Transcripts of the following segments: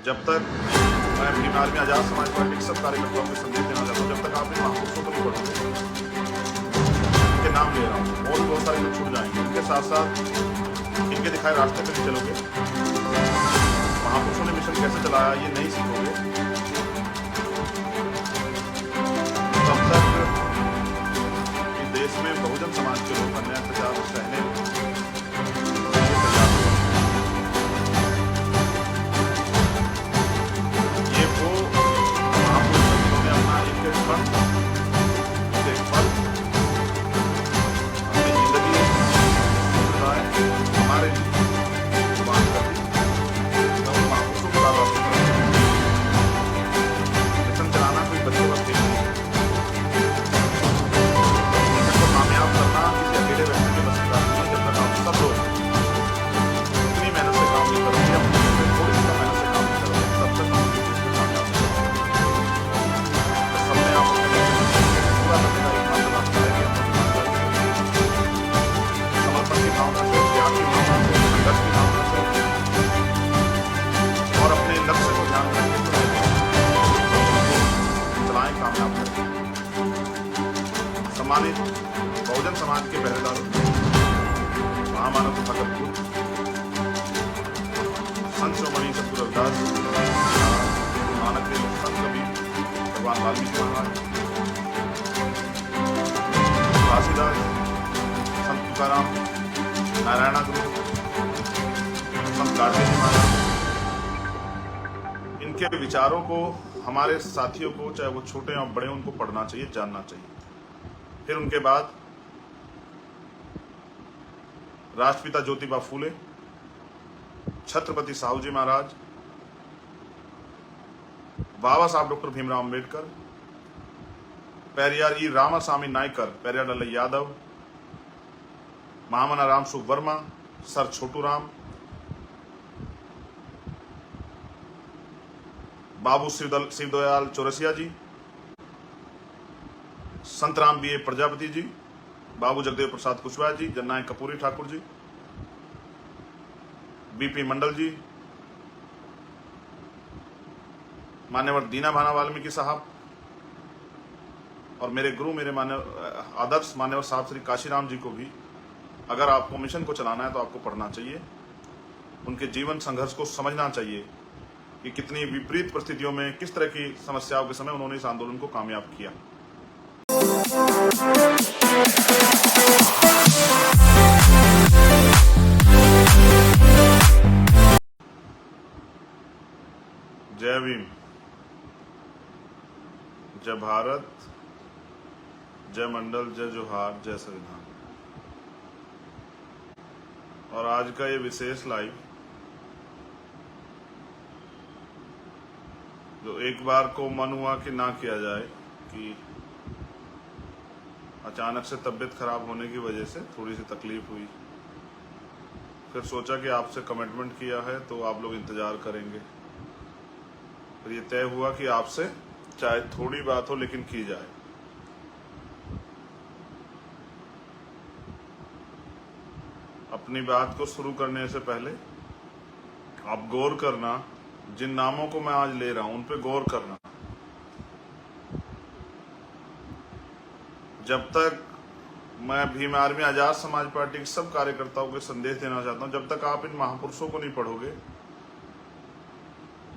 जब तक मैं भीम आर्मी आजाद समाज पार्टी के सब कार्यकर्ताओं को संदेश देना चाहता हूँ, जब तक आप इन महापुरुषों को नहीं पढ़ोगे, इनके नाम ले रहा हूँ और भी बहुत सारे लोग छूट जाएंगे, उनके साथ साथ इनके दिखाए रास्ते पे नहीं चलोगे, महापुरुषों ने मिशन कैसे चलाया ये नहीं सीखोगे, तब तक इस देश में बहुजन समाज के लोग अन्याय अत्याचार सहने सम्मानित बहुजन समाज के पहरेदारों, महामानव भगत पुर, संत शिरोमणि सतगुरु रविदास, नानक देव, संत कबीर, भगवान वाल्मीकि महाराज, तुलसीदास, संत तुकाराम, नारायण गुरु, संत गाडगे जी महाराज, इनके विचारों को हमारे साथियों को, चाहे वो छोटे या बड़े, उनको पढ़ना चाहिए, जानना चाहिए। फिर उनके बाद राष्ट्रपिता ज्योतिबा फूले, छत्रपति साहू जी महाराज, बाबा साहब डॉक्टर भीमराव अंबेडकर, पेरियार ई रामास्वामी नायकर, पेरियार लल्लू यादव, महामना राम सुख वर्मा, सर छोटू राम, बाबू शिवदयाल चौरसिया जी, संतराम बी ए प्रजापति जी, बाबू जगदेव प्रसाद कुशवाहा जी, जननायक कपूरी ठाकुर जी, बीपी मंडल जी, मान्यवर दीना भाना वाल्मीकि साहब, और मेरे गुरु, मेरे आदर्श मान्यवर साहब श्री काशीराम जी को भी, अगर आपको मिशन को चलाना है तो आपको पढ़ना चाहिए, उनके जीवन संघर्ष को समझना चाहिए कि कितनी विपरीत परिस्थितियों में, किस तरह की समस्याओं के समय उन्होंने इस आंदोलन को कामयाब किया। जय भीम, जय भारत, जय मंडल, जय जोहार, जय संविधान। और आज का ये विशेष लाइव जो एक बार को मन हुआ कि ना किया जाए, कि अचानक से तबीयत खराब होने की वजह से थोड़ी सी तकलीफ हुई, फिर सोचा कि आपसे कमिटमेंट किया है तो आप लोग इंतजार करेंगे, फिर ये तय हुआ कि आपसे चाहे थोड़ी बात हो लेकिन की जाए। अपनी बात को शुरू करने से पहले आप गौर करना, जिन नामों को मैं आज ले रहा हूं उन पे गौर करना। जब तक मैं भीम आर्मी आजाद समाज पार्टी के सब कार्यकर्ताओं को संदेश देना चाहता हूं, जब तक आप इन महापुरुषों को नहीं पढ़ोगे,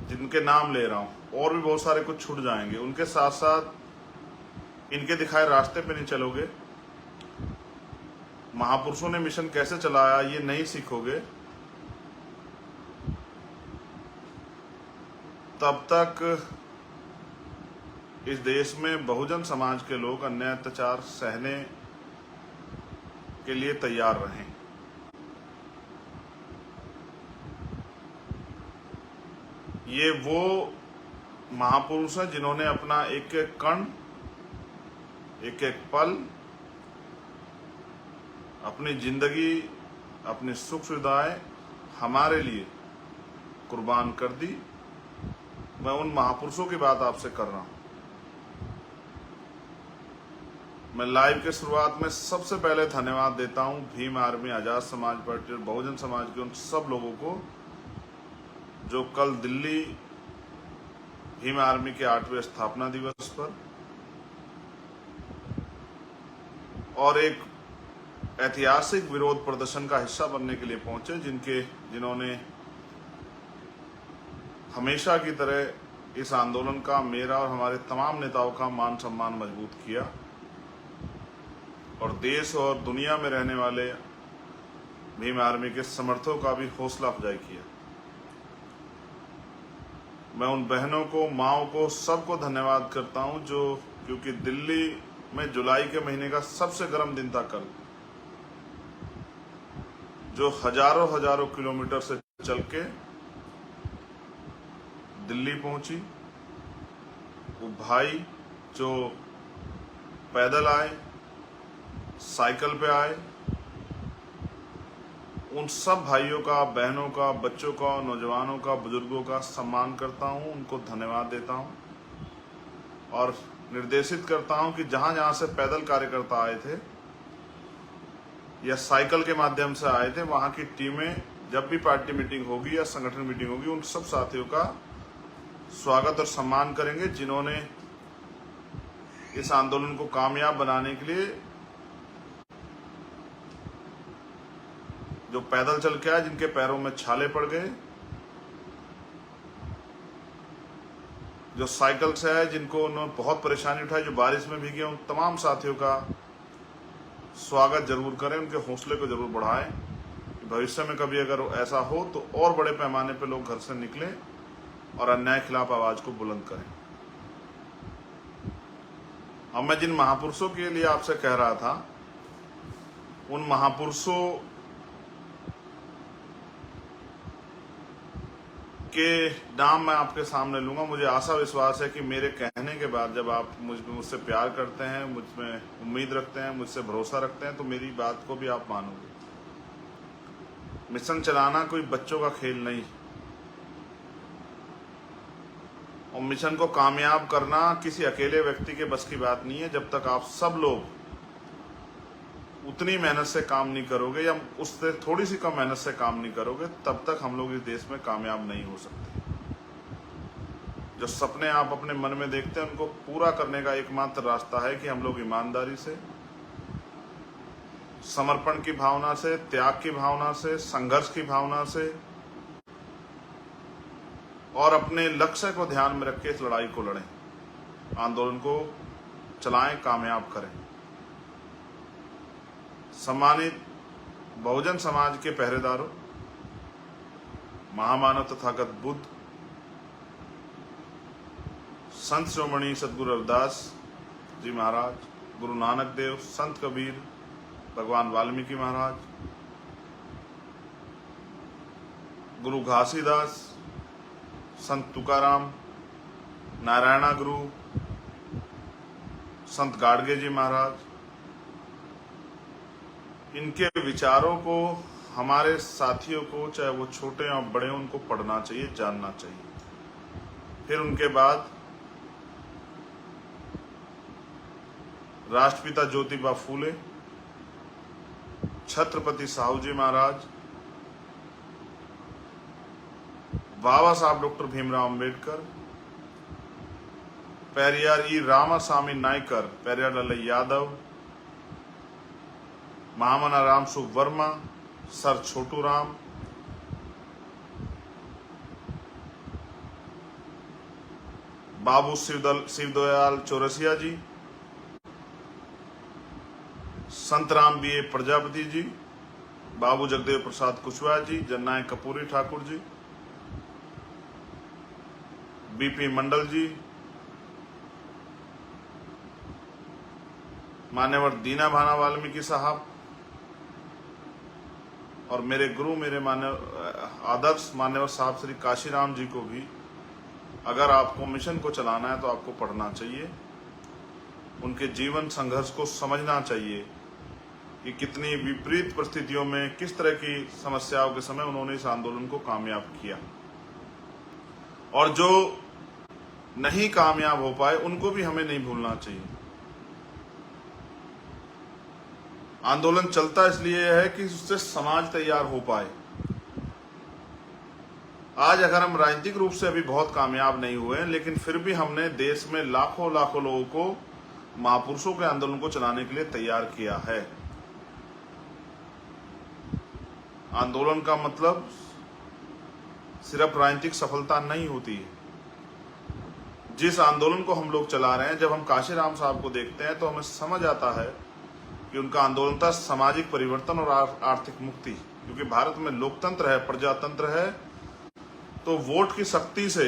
जिनके नाम ले रहा हूं, और भी बहुत सारे कुछ छूट जाएंगे, उनके साथ साथ इनके दिखाए रास्ते पे नहीं चलोगे, महापुरुषों ने मिशन कैसे चलाया ये नहीं सीखोगे, तब तक इस देश में बहुजन समाज के लोग अन्याय अत्याचार सहने के लिए तैयार रहें। ये वो महापुरुष हैं जिन्होंने अपना एक एक कण, एक एक पल, अपनी जिंदगी, अपनी सुख सुविधाएं हमारे लिए कुर्बान कर दी। मैं उन महापुरुषों की बात आपसे कर रहा हूं। मैं लाइव के शुरुआत में सबसे पहले धन्यवाद देता हूं भीम आर्मी आजाद समाज पार्टी और बहुजन समाज के उन सब लोगों को जो कल दिल्ली भीम आर्मी के 8वें स्थापना दिवस पर और एक ऐतिहासिक विरोध प्रदर्शन का हिस्सा बनने के लिए पहुंचे, जिन्होंने हमेशा की तरह इस आंदोलन का मेरा और हमारे तमाम नेताओं का मान सम्मान मजबूत किया और देश और दुनिया में रहने वाले भीम आर्मी के समर्थकों का भी हौसला अफजाई किया। मैं उन बहनों को, माओं को, सबको धन्यवाद करता हूं क्योंकि दिल्ली में जुलाई के महीने का सबसे गर्म दिन था कल, जो हजारों किलोमीटर से चल के दिल्ली पहुंची। वो भाई जो पैदल आए, साइकिल पे आए, उन सब भाइयों का, बहनों का, बच्चों का, नौजवानों का, बुजुर्गों का सम्मान करता हूं, उनको धन्यवाद देता हूं और निर्देशित करता हूं कि जहां जहां से पैदल कार्यकर्ता आए थे या साइकिल के माध्यम से आए थे, वहां की टीमें जब भी पार्टी मीटिंग होगी या संगठन मीटिंग होगी, उन सब साथियों का स्वागत और सम्मान करेंगे जिन्होंने इस आंदोलन को कामयाब बनाने के लिए जो पैदल चल के आए, जिनके पैरों में छाले पड़ गए, जो साइकिल से आए, जिनको उन्होंने बहुत परेशानी उठाई, जो बारिश में भीगे, उन तमाम साथियों का स्वागत जरूर करें, उनके हौसले को जरूर बढ़ाएं कि भविष्य में कभी अगर ऐसा हो तो और बड़े पैमाने पर लोग घर से निकलें और अन्याय के खिलाफ आवाज को बुलंद करें। अब मैं जिन महापुरुषों के लिए आपसे कह रहा था, उन महापुरुषों के नाम मैं आपके सामने लूंगा। मुझे आशा विश्वास है कि मेरे कहने के बाद जब आप मुझसे प्यार करते हैं, मुझमें उम्मीद रखते हैं, मुझसे भरोसा रखते हैं, तो मेरी बात को भी आप मानोगे। मिशन चलाना कोई बच्चों का खेल नहीं और मिशन को कामयाब करना किसी अकेले व्यक्ति के बस की बात नहीं है। जब तक आप सब लोग उतनी मेहनत से काम नहीं करोगे या उससे थोड़ी सी कम मेहनत से काम नहीं करोगे, तब तक हम लोग इस देश में कामयाब नहीं हो सकते। जो सपने आप अपने मन में देखते हैं, उनको पूरा करने का एकमात्र रास्ता है कि हम लोग ईमानदारी से, समर्पण की भावना से, त्याग की भावना से, संघर्ष की भावना से और अपने लक्ष्य को ध्यान में रख के इस लड़ाई को लड़ें, आंदोलन को चलाएं, कामयाब करें। सम्मानित बहुजन समाज के पहरेदारों, महामानव तथागत बुद्ध, संत शिरोमणि सदगुरु रविदास जी महाराज, गुरु नानक देव, संत कबीर, भगवान वाल्मीकि महाराज, गुरु घासीदास, संत तुकाराम, नारायणा गुरु, संत गाडगे जी महाराज, इनके विचारों को हमारे साथियों को, चाहे वो छोटे या बड़े, उनको पढ़ना चाहिए, जानना चाहिए। फिर उनके बाद राष्ट्रपिता ज्योतिबा फूले, छत्रपति साहू जी महाराज, बाबा साहब डॉक्टर भीमराव अंबेडकर, पेरियार ई रामासामी नायकर, पेरियार लल्लई यादव, महामना राम सुवर्मा, सर छोटू राम, बाबू शिवदयाल चौरसिया जी, संत राम बी ए प्रजापति जी, बाबू जगदेव प्रसाद कुशवाहा जी, जननायक कपूरी ठाकुर जी, बीपी मंडल जी, मान्यवर दीना भाना वाल्मीकि साहब और मेरे गुरु, मेरे आदर्श मान्यवर साहब श्री काशीराम जी को भी, अगर आपको मिशन को चलाना है तो आपको पढ़ना चाहिए, उनके जीवन संघर्ष को समझना चाहिए कि कितनी विपरीत परिस्थितियों में, किस तरह की समस्याओं के समय उन्होंने इस आंदोलन को कामयाब किया और जो नहीं कामयाब हो पाए उनको भी हमें नहीं भूलना चाहिए। आंदोलन चलता इसलिए है कि उससे समाज तैयार हो पाए। आज अगर हम राजनीतिक रूप से अभी बहुत कामयाब नहीं हुए हैं, लेकिन फिर भी हमने देश में लाखों लाखों लोगों को महापुरुषों के आंदोलन को चलाने के लिए तैयार किया है। आंदोलन का मतलब सिर्फ राजनीतिक सफलता नहीं होती है। जिस आंदोलन को हम लोग चला रहे हैं, जब हम काशीराम साहब को देखते हैं तो हमें समझ आता है कि उनका आंदोलन था सामाजिक परिवर्तन और आर्थिक मुक्ति। क्योंकि भारत में लोकतंत्र है, प्रजातंत्र है, तो वोट की शक्ति से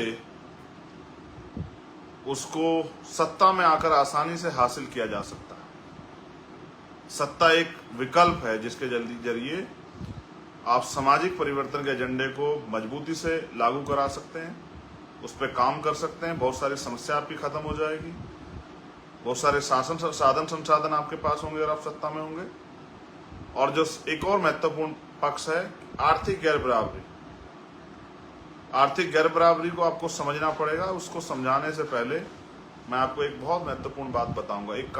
उसको सत्ता में आकर आसानी से हासिल किया जा सकता है। सत्ता एक विकल्प है जिसके जरिए आप सामाजिक परिवर्तन के एजेंडे को मजबूती से लागू करा सकते हैं, उस पर काम कर सकते हैं, बहुत सारी समस्या आपकी खत्म हो जाएगी, बहुत सारे साधन संसाधन आपके पास होंगे अगर आप सत्ता में होंगे। और जो एक और महत्वपूर्ण पक्ष है, आर्थिक गैर बराबरी। आर्थिक गैर बराबरी को आपको समझना पड़ेगा। उसको समझाने से पहले मैं आपको एक बहुत महत्वपूर्ण बात बताऊंगा। एक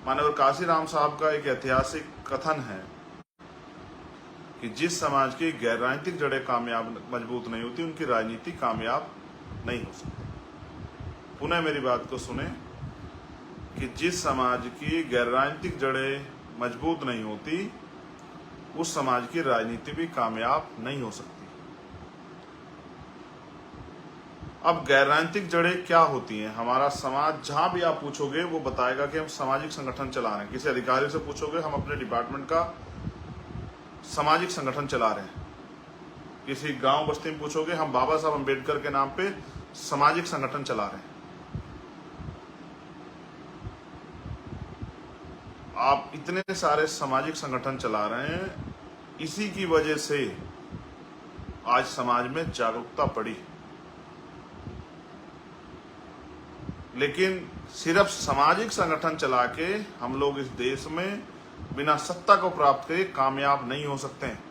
माननीय काशीराम साहब का एक ऐतिहासिक कथन है कि जिस समाज की गैर राजनीतिक जड़ें कामयाब मजबूत नहीं होती, उनकी राजनीति कामयाब नहीं हो सकती। पुनः मेरी बात को सुने कि जिस समाज की गैर राजनीतिक जड़ें मजबूत नहीं होती, उस समाज की राजनीति भी कामयाब नहीं हो सकती। अब गैर राजनीतिक जड़ें क्या होती हैं? हमारा समाज, जहां भी आप पूछोगे वो बताएगा कि हम सामाजिक संगठन चला रहे हैं। किसी अधिकारी से पूछोगे, हम अपने डिपार्टमेंट का सामाजिक संगठन चला रहे हैं। किसी गांव बस्ती में पूछोगे, हम बाबा साहब अम्बेडकर के नाम पे सामाजिक संगठन चला रहे हैं। आप इतने सारे सामाजिक संगठन चला रहे हैं, इसी की वजह से आज समाज में जागरूकता बढ़ी। लेकिन सिर्फ सामाजिक संगठन चला के हम लोग इस देश में बिना सत्ता को प्राप्त करे कामयाब नहीं हो सकते हैं।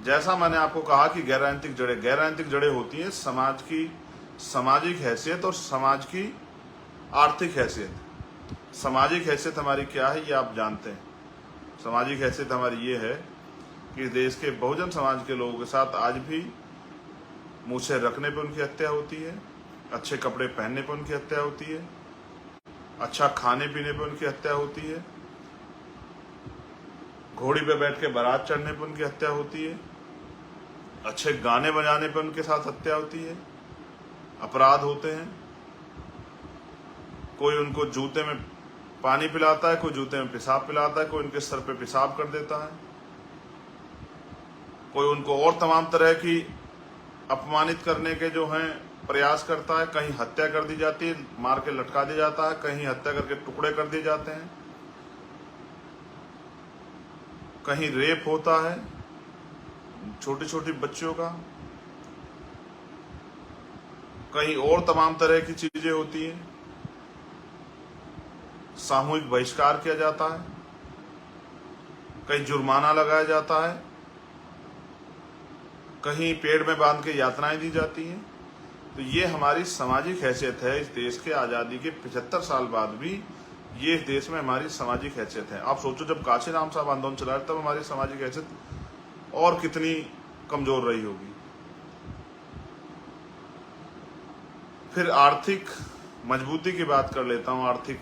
जैसा मैंने आपको कहा कि गैर राजनीतिक जड़ें होती हैं समाज की सामाजिक हैसियत और समाज की आर्थिक हैसियत। सामाजिक हैसियत हमारी क्या है ये आप जानते हैं। सामाजिक हैसियत हमारी ये है कि देश के बहुजन समाज के लोगों के साथ आज भी मूछें रखने पर उनकी हत्या होती है, अच्छे कपड़े पहनने पर उनकी हत्या होती है, अच्छा खाने पीने पर उनकी हत्या होती है, घोड़ी पे बैठ के बारात चढ़ने पर उनकी हत्या होती है, अच्छे गाने बजाने पर उनके साथ हत्या होती है, अपराध होते हैं। कोई उनको जूते में पानी पिलाता है, कोई जूते में पेशाब पिलाता है, कोई उनके सर पे पेशाब कर देता है, कोई उनको और तमाम तरह की अपमानित करने के जो हैं प्रयास करता है। कहीं हत्या कर दी जाती है, मार के लटका दिया जाता है, कहीं हत्या करके टुकड़े कर दिए जाते हैं, कहीं रेप होता है छोटी छोटी बच्चियों का, कहीं और तमाम तरह की चीजें होती हैं। सामूहिक बहिष्कार किया जाता है, कहीं जुर्माना लगाया जाता है, कहीं पेड़ में बांध के यातनाएं दी जाती हैं। तो ये हमारी सामाजिक हैसियत है। इस देश के आज़ादी के 75 साल बाद भी ये इस देश में हमारी सामाजिक हैसियत है। आप सोचो, जब काशीराम साहब आंदोलन चला रहे तब हमारी सामाजिक हैसियत और कितनी कमजोर रही होगी। फिर आर्थिक मजबूती की बात कर लेता हूँ, आर्थिक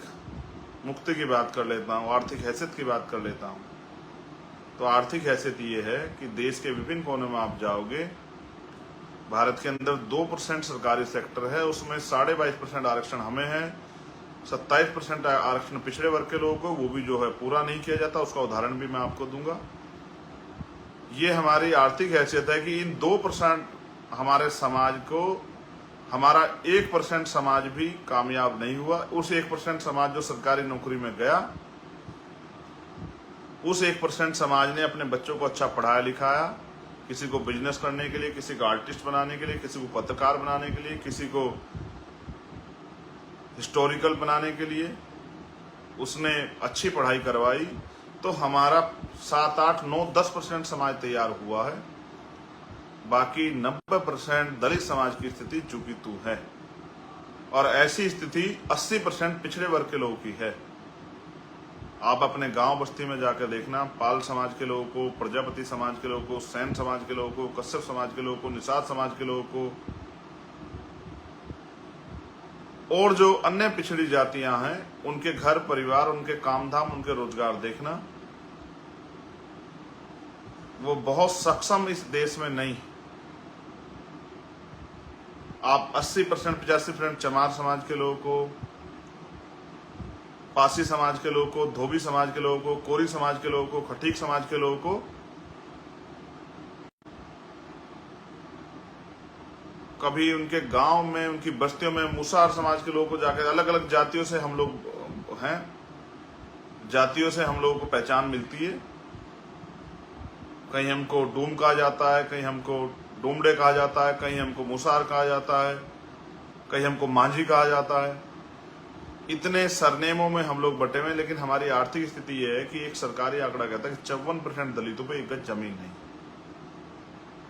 मुक्ति की बात कर लेता हूँ, आर्थिक हैसियत की बात कर लेता हूँ। तो आर्थिक हैसियत ये है कि देश के विभिन्न कोने में आप जाओगे, भारत के अंदर 2% सरकारी सेक्टर है, उसमें 22.5% आरक्षण हमें है, 27% आरक्षण पिछड़े वर्ग के लोगों को, वो भी जो है पूरा नहीं किया जाता। उसका उदाहरण भी मैं आपको दूंगा। ये हमारी आर्थिक हैसियत है कि इन 2% हमारे समाज को, हमारा 1% समाज भी कामयाब नहीं हुआ। उस 1% समाज जो सरकारी नौकरी में गया, उस 1% समाज ने अपने बच्चों को अच्छा पढ़ाया लिखाया, किसी को बिजनेस करने के लिए, किसी को आर्टिस्ट बनाने के लिए, किसी को पत्रकार बनाने के लिए, किसी को हिस्टोरिकल बनाने के लिए उसने अच्छी पढ़ाई करवाई। तो हमारा 7, 8, 9, 10% समाज तैयार हुआ है। बाकी 90% दलित समाज की स्थिति चूंकि तू है, और ऐसी स्थिति 80% पिछड़े वर्ग के लोगों की है। आप अपने गांव बस्ती में जाकर देखना, पाल समाज के लोगों को, प्रजापति समाज के लोगों को, सैन समाज के लोगों को, कश्यप समाज के लोगों को, निषाद समाज के लोगों को और जो अन्य पिछड़ी जातियां हैं, उनके घर परिवार, उनके कामधाम, उनके रोजगार देखना, वो बहुत सक्षम इस देश में नहीं। आप 80% 85% चमार समाज के लोगों को, पासी समाज के लोगों को, धोबी समाज के लोगों को, कोरी समाज के लोगों को, खटीक समाज के लोगों को कभी उनके गांव में, उनकी बस्तियों में मुसार समाज के लोगों को जाकर, अलग अलग जातियों से हम लोग हैं, जातियों से हम लोगों को पहचान मिलती है। कहीं हमको डूम कहा जाता है, कहीं हमको डूमडे कहा जाता है, कहीं हमको मुसार कहा जाता है, कहीं हमको मांझी कहा जाता है। इतने सरनेमों में हम लोग बटे हुए हैं, लेकिन हमारी आर्थिक स्थिति यह है कि एक सरकारी आंकड़ा कहता है कि 54% दलितों पे 1 गज जमीन नहीं,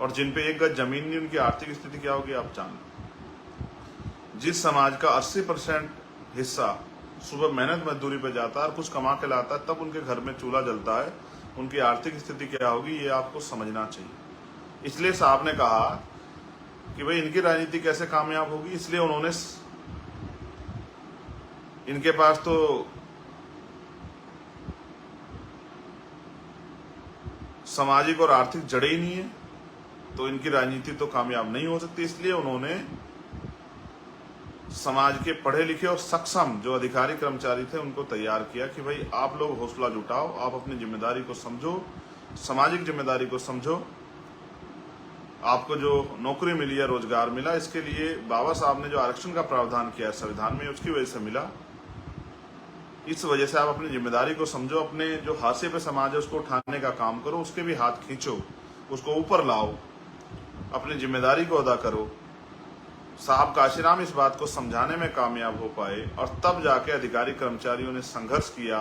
और जिन पे 1 गज जमीन नहीं, उनकी आर्थिक स्थिति क्या होगी आप जान। जिस समाज का 80% हिस्सा सुबह मेहनत मजदूरी पे जाता है और कुछ कमा के लाता है, तब उनके घर में चूल्हा जलता है, उनकी आर्थिक स्थिति क्या होगी ये आपको समझना चाहिए। इसलिए साहब ने कहा कि भाई इनकी राजनीति कैसे कामयाब होगी, इसलिए उन्होंने, इनके पास तो सामाजिक और आर्थिक जड़ें ही नहीं है, तो इनकी राजनीति तो कामयाब नहीं हो सकती। इसलिए उन्होंने समाज के पढ़े लिखे और सक्षम जो अधिकारी कर्मचारी थे उनको तैयार किया कि भाई आप लोग हौसला जुटाओ, आप अपनी जिम्मेदारी को समझो, सामाजिक जिम्मेदारी को समझो। आपको जो नौकरी मिली है, रोजगार मिला, इसके लिए बाबा साहब ने जो आरक्षण का प्रावधान किया है संविधान में, उसकी वजह से मिला। इस वजह से आप अपनी जिम्मेदारी को समझो, अपने जो हाशिए पे समाज है उसको उठाने का काम करो, उसके भी हाथ खींचो, उसको ऊपर लाओ, अपनी जिम्मेदारी को अदा करो। साहब काशीराम इस बात को समझाने में कामयाब हो पाए और तब जाके अधिकारी कर्मचारियों ने संघर्ष किया,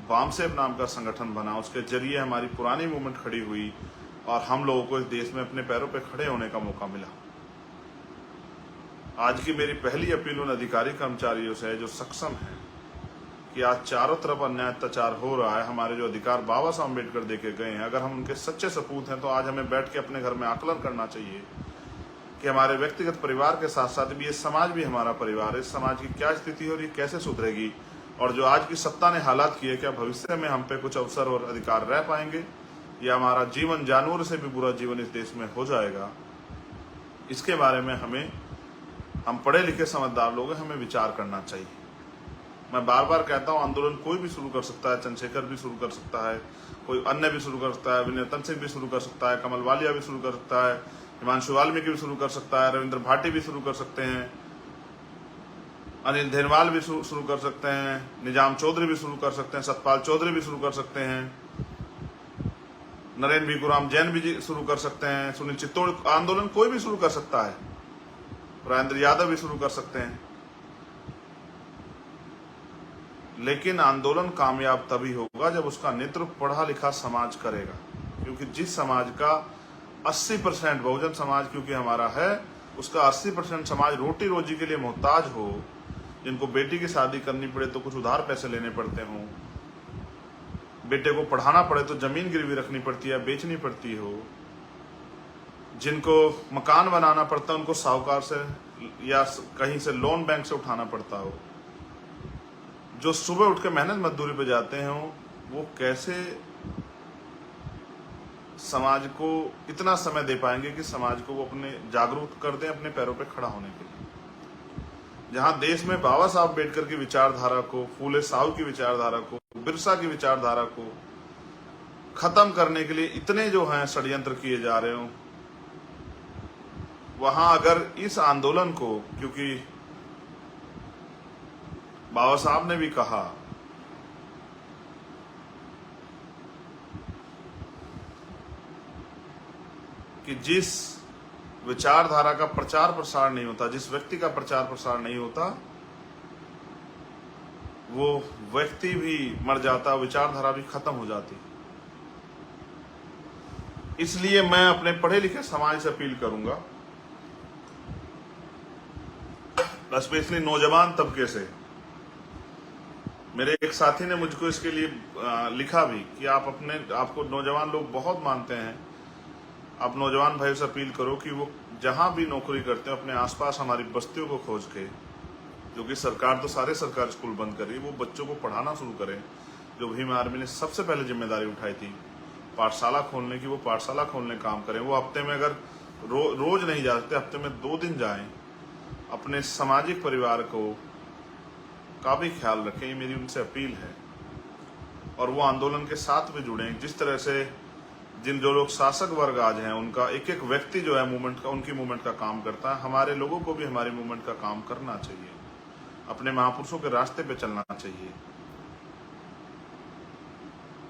वामसेप नाम का संगठन बना, उसके जरिए हमारी पुरानी मूवमेंट खड़ी हुई और हम लोगों को इस देश में अपने पैरों पे खड़े होने का मौका मिला। आज की मेरी पहली अपील उन अधिकारी कर्मचारियों से है जो सक्षम है कि आज चारों तरफ अन्याय अत्याचार हो रहा है, हमारे जो अधिकार बाबा साहब अम्बेडकर देके गए हैं, अगर हम उनके सच्चे सपूत हैं तो आज हमें बैठ के अपने घर में आकलन करना चाहिए कि हमारे व्यक्तिगत परिवार के साथ साथ भी ये समाज भी हमारा परिवार है। इस समाज की क्या स्थिति हो रही है, कैसे सुधरेगी, और जो आज की सत्ता ने हालात किए, क्या भविष्य में हम पे कुछ अवसर और अधिकार रह पाएंगे या हमारा जीवन जानवर से भी बुरा जीवन इस देश में हो जाएगा। इसके बारे में हम पढ़े लिखे समझदार लोग हैं, हमें विचार करना चाहिए। मैं बार बार कहता हूँ, आंदोलन कोई भी शुरू कर सकता है, चंद्रशेखर भी शुरू कर सकता है, कोई अन्य भी शुरू कर सकता है, विनयतन सिंह भी शुरू कर सकता है, कमल वालिया भी शुरू कर सकता है, हिमांशु वाल्मीकि भी शुरू कर सकता है, रविंद्र भाटी भी शुरू कर सकते हैं, अनिल धेरवाल भी शुरू कर सकते हैं, निजाम चौधरी भी शुरू कर सकते हैं, सतपाल चौधरी भी शुरू कर सकते हैं, नरेंद्र भिखुराम जैन भी शुरू कर सकते हैं, सुनील चित्तौड़, आंदोलन कोई भी शुरू कर सकता है, राजेंद्र यादव भी शुरू कर सकते हैं। लेकिन आंदोलन कामयाब तभी होगा जब उसका नेतृत्व पढ़ा लिखा समाज करेगा, क्योंकि जिस समाज का 80% बहुजन समाज क्योंकि हमारा है, उसका 80% समाज रोटी रोजी के लिए मोहताज हो, जिनको बेटी की शादी करनी पड़े तो कुछ उधार पैसे लेने पड़ते हों, बेटे को पढ़ाना पड़े तो जमीन गिरवी रखनी पड़ती है, बेचनी पड़ती हो, जिनको मकान बनाना पड़ता है उनको साहूकार से या कहीं से लोन बैंक से उठाना पड़ता हो, जो सुबह उठ के मेहनत मजदूरी पे जाते हैं, वो कैसे समाज को इतना समय दे पाएंगे कि समाज को वो अपने जागरूक कर दें अपने पैरों पे खड़ा होने के लिए। जहां देश में बाबा साहब अम्बेडकर की विचारधारा को, फूले साहू की विचारधारा को, बिरसा की विचारधारा को खत्म करने के लिए इतने जो हैं षड्यंत्र किए जा रहे हो, वहां अगर इस आंदोलन को, क्योंकि बाबा साहब ने भी कहा कि जिस विचारधारा का प्रचार प्रसार नहीं होता, जिस व्यक्ति का प्रचार प्रसार नहीं होता, वो व्यक्ति भी मर जाता, विचारधारा भी खत्म हो जाती। इसलिए मैं अपने पढ़े लिखे समाज से अपील करूंगा, स्पेशली नौजवान तबके से, मेरे एक साथी ने मुझको इसके लिए लिखा भी कि आपको नौजवान लोग बहुत मानते हैं, आप नौजवान भाइयों से अपील करो कि वो जहां भी नौकरी करते हैं अपने आसपास हमारी बस्तियों को खोज के, जो कि सरकार तो सारे सरकारी स्कूल बंद कर रही है, वो बच्चों को पढ़ाना शुरू करें। जो भीम आर्मी ने सबसे पहले जिम्मेदारी उठाई थी पाठशाला खोलने की, वो पाठशाला खोलने काम करें। वो हफ्ते में अगर रोज नहीं जा सकते, हफ्ते में 2 दिन जाएं। अपने सामाजिक परिवार को का भी ख्याल रखें, ये मेरी उनसे अपील है। और वो आंदोलन के साथ भी जुड़े। जिस तरह से जो लोग शासक वर्ग आज हैं, उनका एक एक व्यक्ति जो है मूवमेंट का, उनकी मूवमेंट का काम करता है, हमारे लोगों को भी हमारी मूवमेंट का काम करना चाहिए, अपने महापुरुषों के रास्ते पे चलना चाहिए।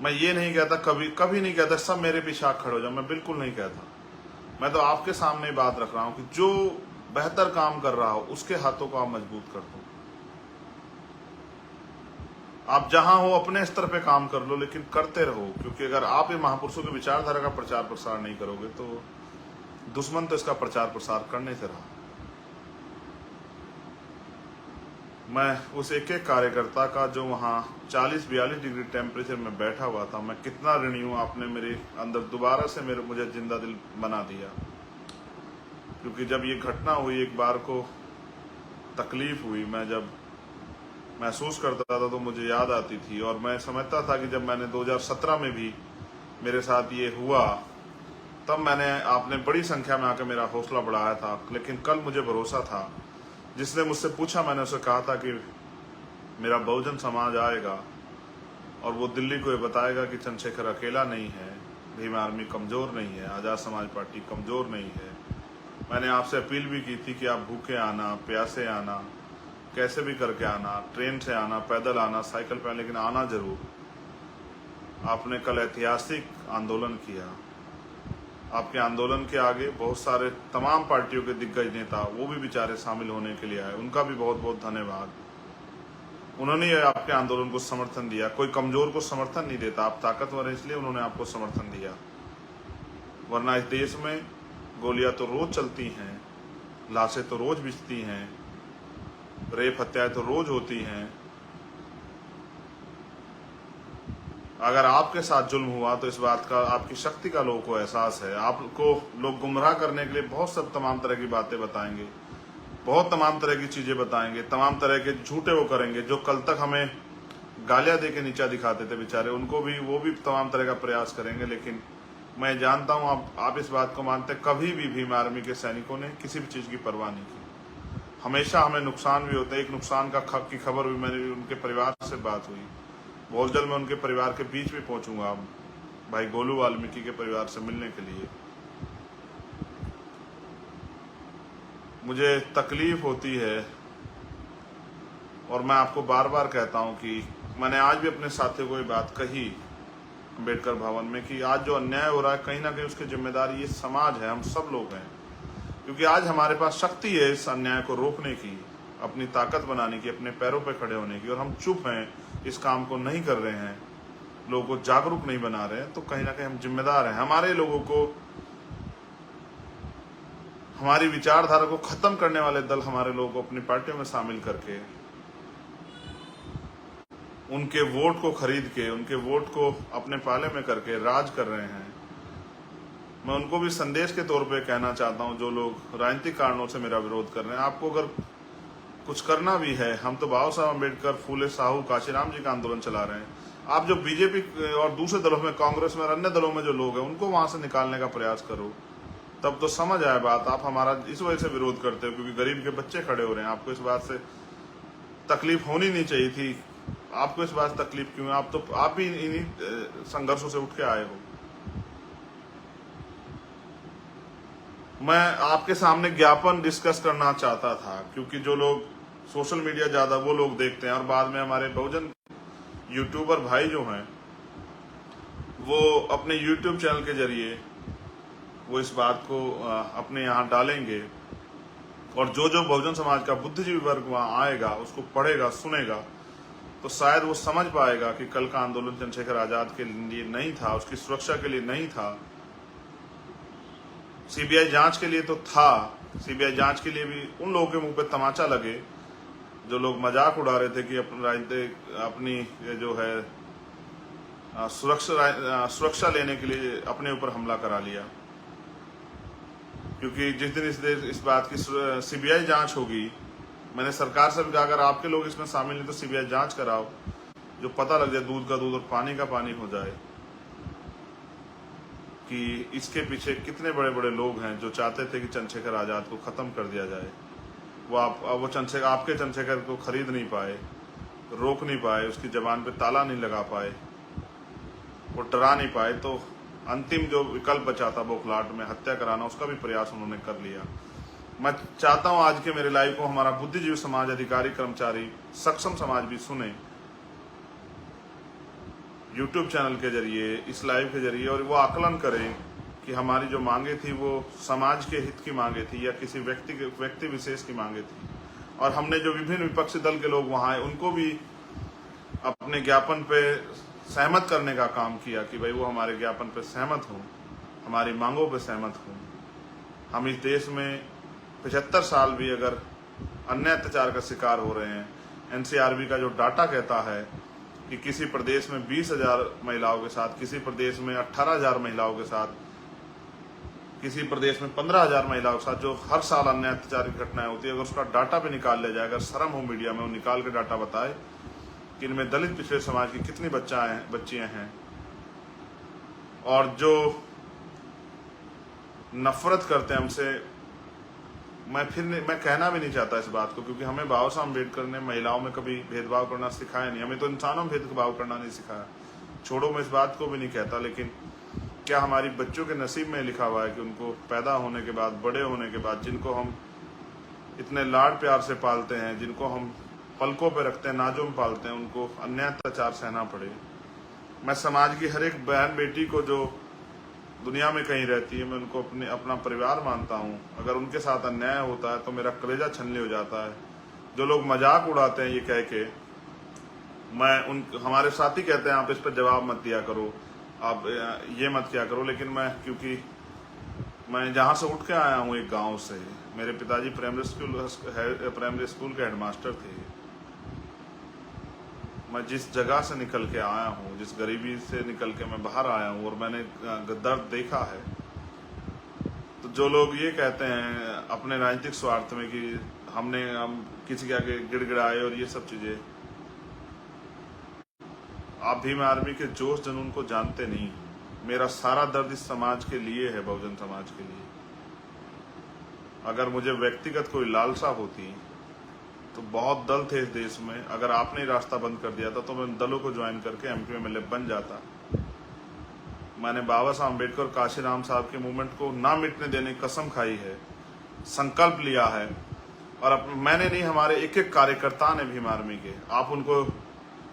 मैं ये नहीं कहता, कभी नहीं कहता सब मेरे पीछे आके खड़े हो जाओ, मैं बिल्कुल नहीं कहता। मैं तो आपके सामने बात रख रहा हूं कि जो बेहतर काम कर रहा हो उसके हाथों को आप मजबूत कर दो। आप जहां हो अपने स्तर पे काम कर लो, लेकिन करते रहो, क्योंकि अगर आप ये महापुरुषों की विचारधारा का प्रचार प्रसार नहीं करोगे तो दुश्मन तो इसका प्रचार प्रसार करने से रहा। मैं उस एक एक कार्यकर्ता का जो वहां 40-42 डिग्री टेम्परेचर में बैठा हुआ था, मैं कितना ऋणी हूं। आपने मेरे अंदर दोबारा से मुझे जिंदा दिल बना दिया, क्योंकि जब ये घटना हुई, एक बार को तकलीफ हुई, मैं जब महसूस करता था तो मुझे याद आती थी। और मैं समझता था कि जब मैंने 2017 में भी मेरे साथ ये हुआ, तब आपने बड़ी संख्या में आकर मेरा हौसला बढ़ाया था। लेकिन कल मुझे भरोसा था, जिसने मुझसे पूछा, मैंने उसे कहा था कि मेरा बहुजन समाज आएगा और वो दिल्ली को ये बताएगा कि चंद्रशेखर अकेला नहीं है, भीम आर्मी कमजोर नहीं है, आजाद समाज पार्टी कमजोर नहीं है। मैंने आपसे अपील भी की थी कि आप भूखे आना, प्यासे आना, कैसे भी करके आना, ट्रेन से आना, पैदल आना, साइकिल पे, लेकिन आना जरूर। आपने कल ऐतिहासिक आंदोलन किया। आपके आंदोलन के आगे बहुत सारे तमाम पार्टियों के दिग्गज नेता, वो भी बेचारे शामिल होने के लिए आए, उनका भी बहुत बहुत धन्यवाद। उन्होंने आपके आंदोलन को समर्थन दिया। कोई कमजोर को समर्थन नहीं देता, आप ताकतवर हैं इसलिए उन्होंने आपको समर्थन दिया, वरना इस देश में गोलियां तो रोज चलती हैं, लाशें तो रोज बिछती हैं, रेप हत्याएं तो रोज होती हैं। अगर आपके साथ जुल्म हुआ तो इस बात का, आपकी शक्ति का लोगों को एहसास है। आपको लोग गुमराह करने के लिए बहुत सब तमाम तरह की बातें बताएंगे, बहुत तमाम तरह की चीजें बताएंगे, तमाम तरह के झूठे वो करेंगे। जो कल तक हमें गालियां दे के नीचा दिखाते थे बेचारे, उनको भी, वो भी तमाम तरह का प्रयास करेंगे। लेकिन मैं जानता हूं आप इस बात को मानते, कभी भी भीम आर्मी के सैनिकों ने किसी भी चीज की परवाह नहीं की। हमेशा हमें नुकसान भी होता है। एक नुकसान की खबर भी, मेरी उनके परिवार से बात हुई, बहुत जल्द मैं उनके परिवार के बीच में पहुंचूंगा, भाई गोलू वाल्मीकि के परिवार से मिलने के लिए। मुझे तकलीफ होती है और मैं आपको बार बार कहता हूं कि मैंने आज भी अपने साथियों को ये बात कही अम्बेडकर भवन में कि आज जो अन्याय हो रहा है, कहीं ना कहीं उसकी जिम्मेदारी ये समाज है, हम सब लोग हैं। क्योंकि आज हमारे पास शक्ति है इस अन्याय को रोकने की, अपनी ताकत बनाने की, अपने पैरों पर खड़े होने की, और हम चुप हैं, इस काम को नहीं कर रहे हैं, लोगों को जागरूक नहीं बना रहे हैं। तो कहीं ना कहीं हम जिम्मेदार हैं। हमारे लोगों को, हमारी विचारधारा को खत्म करने वाले दल हमारे लोगों को अपनी पार्टियों में शामिल करके, उनके वोट को खरीद के, उनके वोट को अपने पाले में करके राज कर रहे हैं। मैं उनको भी संदेश के तौर पे कहना चाहता हूं, जो लोग राजनीतिक कारणों से मेरा विरोध कर रहे हैं, आपको अगर कुछ करना भी है, हम तो बाबा साहब अम्बेडकर, फूले साहू, काशीराम जी का आंदोलन चला रहे हैं। आप जो बीजेपी और दूसरे दलों में, कांग्रेस में और अन्य दलों में जो लोग हैं, उनको वहां से निकालने का प्रयास करो, तब तो समझ आए बात। आप हमारा इस वजह से विरोध करते हो क्योंकि गरीब के बच्चे खड़े हो रहे हैं। आपको इस बात से तकलीफ होनी नहीं चाहिए थी। आपको इस बात से तकलीफ क्यों है? आप भी इन्हीं संघर्षों से उठ के आए हो। मैं आपके सामने ज्ञापन डिस्कस करना चाहता था, क्योंकि जो लोग सोशल मीडिया ज्यादा वो लोग देखते हैं, और बाद में हमारे बहुजन यूट्यूबर भाई जो हैं, वो अपने यूट्यूब चैनल के जरिए वो इस बात को अपने यहाँ डालेंगे, और जो बहुजन समाज का बुद्धिजीवी वर्ग वहां आएगा, उसको पढ़ेगा, सुनेगा, तो शायद वो समझ पाएगा कि कल का आंदोलन चंद्रशेखर आजाद के लिए नहीं था, उसकी सुरक्षा के लिए नहीं था, सीबीआई जांच के लिए तो था। सीबीआई जांच के लिए भी उन लोगों के मुंह पे तमाचा लगे जो लोग मजाक उड़ा रहे थे कि अपनी ये जो है सुरक्षा लेने के लिए अपने ऊपर हमला करा लिया। क्योंकि जिस दिन इस बात की सीबीआई जांच होगी, मैंने सरकार से भी कहा अगर आपके लोग इसमें शामिल नहीं तो सीबीआई जांच कराओ, जो पता लग जाए, दूध का दूध और पानी का पानी हो जाए कि इसके पीछे कितने बड़े बड़े लोग हैं जो चाहते थे कि चंद्रशेखर आजाद को खत्म कर दिया जाए। वो आपके चंद्रशेखर को खरीद नहीं पाए, रोक नहीं पाए, उसकी जबान पे ताला नहीं लगा पाए, वो डरा नहीं पाए, तो अंतिम जो विकल्प बचा था बौखलाहट में हत्या कराना, उसका भी प्रयास उन्होंने कर लिया। मैं चाहता हूं आज के मेरे लाइव को हमारा बुद्धिजीवी समाज, अधिकारी, कर्मचारी, सक्षम समाज भी सुने यूट्यूब चैनल के जरिए, इस लाइव के जरिए, और वो आकलन करें कि हमारी जो मांगे थी वो समाज के हित की मांगे थी या किसी व्यक्ति विशेष की मांगे थी। और हमने जो विभिन्न विपक्षी दल के लोग वहां आए उनको भी अपने ज्ञापन पे सहमत करने का काम किया कि भाई वो हमारे ज्ञापन पे सहमत हों, हमारी मांगों पे सहमत हों। हम इस देश में 75 साल भी अगर अन्य अत्याचार का शिकार हो रहे हैं, एनसीआरबी का जो डाटा कहता है कि किसी प्रदेश में 20,000 महिलाओं के साथ, किसी प्रदेश में 18,000 महिलाओं के साथ, किसी प्रदेश में 15,000 महिलाओं के साथ जो हर साल अन्य अत्याचार की घटनाएं होती है, अगर उसका डाटा भी निकाल लिया जाए, अगर शर्म हो मीडिया में वो निकाल के डाटा बताए कि इनमें दलित पिछड़े समाज की कितनी बच्चियां हैं, और जो नफरत करते हैं हमसे। मैं कहना भी नहीं चाहता इस बात को, क्योंकि हमें बाबा साहब अम्बेडकर ने महिलाओं में कभी भेदभाव करना सिखाया नहीं, हमें तो इंसानों में भेदभाव करना नहीं सिखाया। छोड़ो, मैं इस बात को भी नहीं कहता, लेकिन क्या हमारी बच्चों के नसीब में लिखा हुआ है कि उनको पैदा होने के बाद, बड़े होने के बाद, जिनको हम इतने लाड प्यार से पालते हैं, जिनको हम पलकों पे रखते हैं, नाजों में पालते हैं, उनको अन्याय अत्याचार सहना पड़े। मैं समाज की हर एक बहन बेटी को जो दुनिया में कहीं रहती है, मैं उनको अपना परिवार मानता हूँ। अगर उनके साथ अन्याय होता है तो मेरा कलेजा छलनी हो जाता है। जो लोग मजाक उड़ाते हैं ये कह के, हमारे साथी कहते हैं आप इस पर जवाब मत दिया करो, आप ये मत किया करो, लेकिन क्योंकि मैं जहाँ से उठ के आया हूँ एक गांव से, मेरे पिताजी प्राइमरी स्कूल के हेडमास्टर थे। मैं जिस जगह से निकल के आया हूँ, जिस गरीबी से निकल के मैं बाहर आया हूँ, और मैंने दर्द देखा है, तो जो लोग ये कहते हैं अपने राजनीतिक स्वार्थ में कि हम किसी के आगे गिड़गिड़ाए और ये सब चीजें, आप भीम आर्मी के जोश जुनून को जानते नहीं। मेरा सारा दर्द इस समाज के लिए है, बहुजन समाज के लिए। अगर मुझे व्यक्तिगत कोई लालसा होती तो बहुत दल थे इस देश में, अगर आपने रास्ता बंद कर दिया था तो मैं दलों को ज्वाइन करके एमपी एमएलए बन जाता। मैंने बाबा साहब अम्बेडकर, काशीराम साहब के मूवमेंट को ना मिटने देने की कसम खाई है, संकल्प लिया है। और मैंने नहीं, हमारे एक एक कार्यकर्ता ने भीम आर्मी के, आप उनको,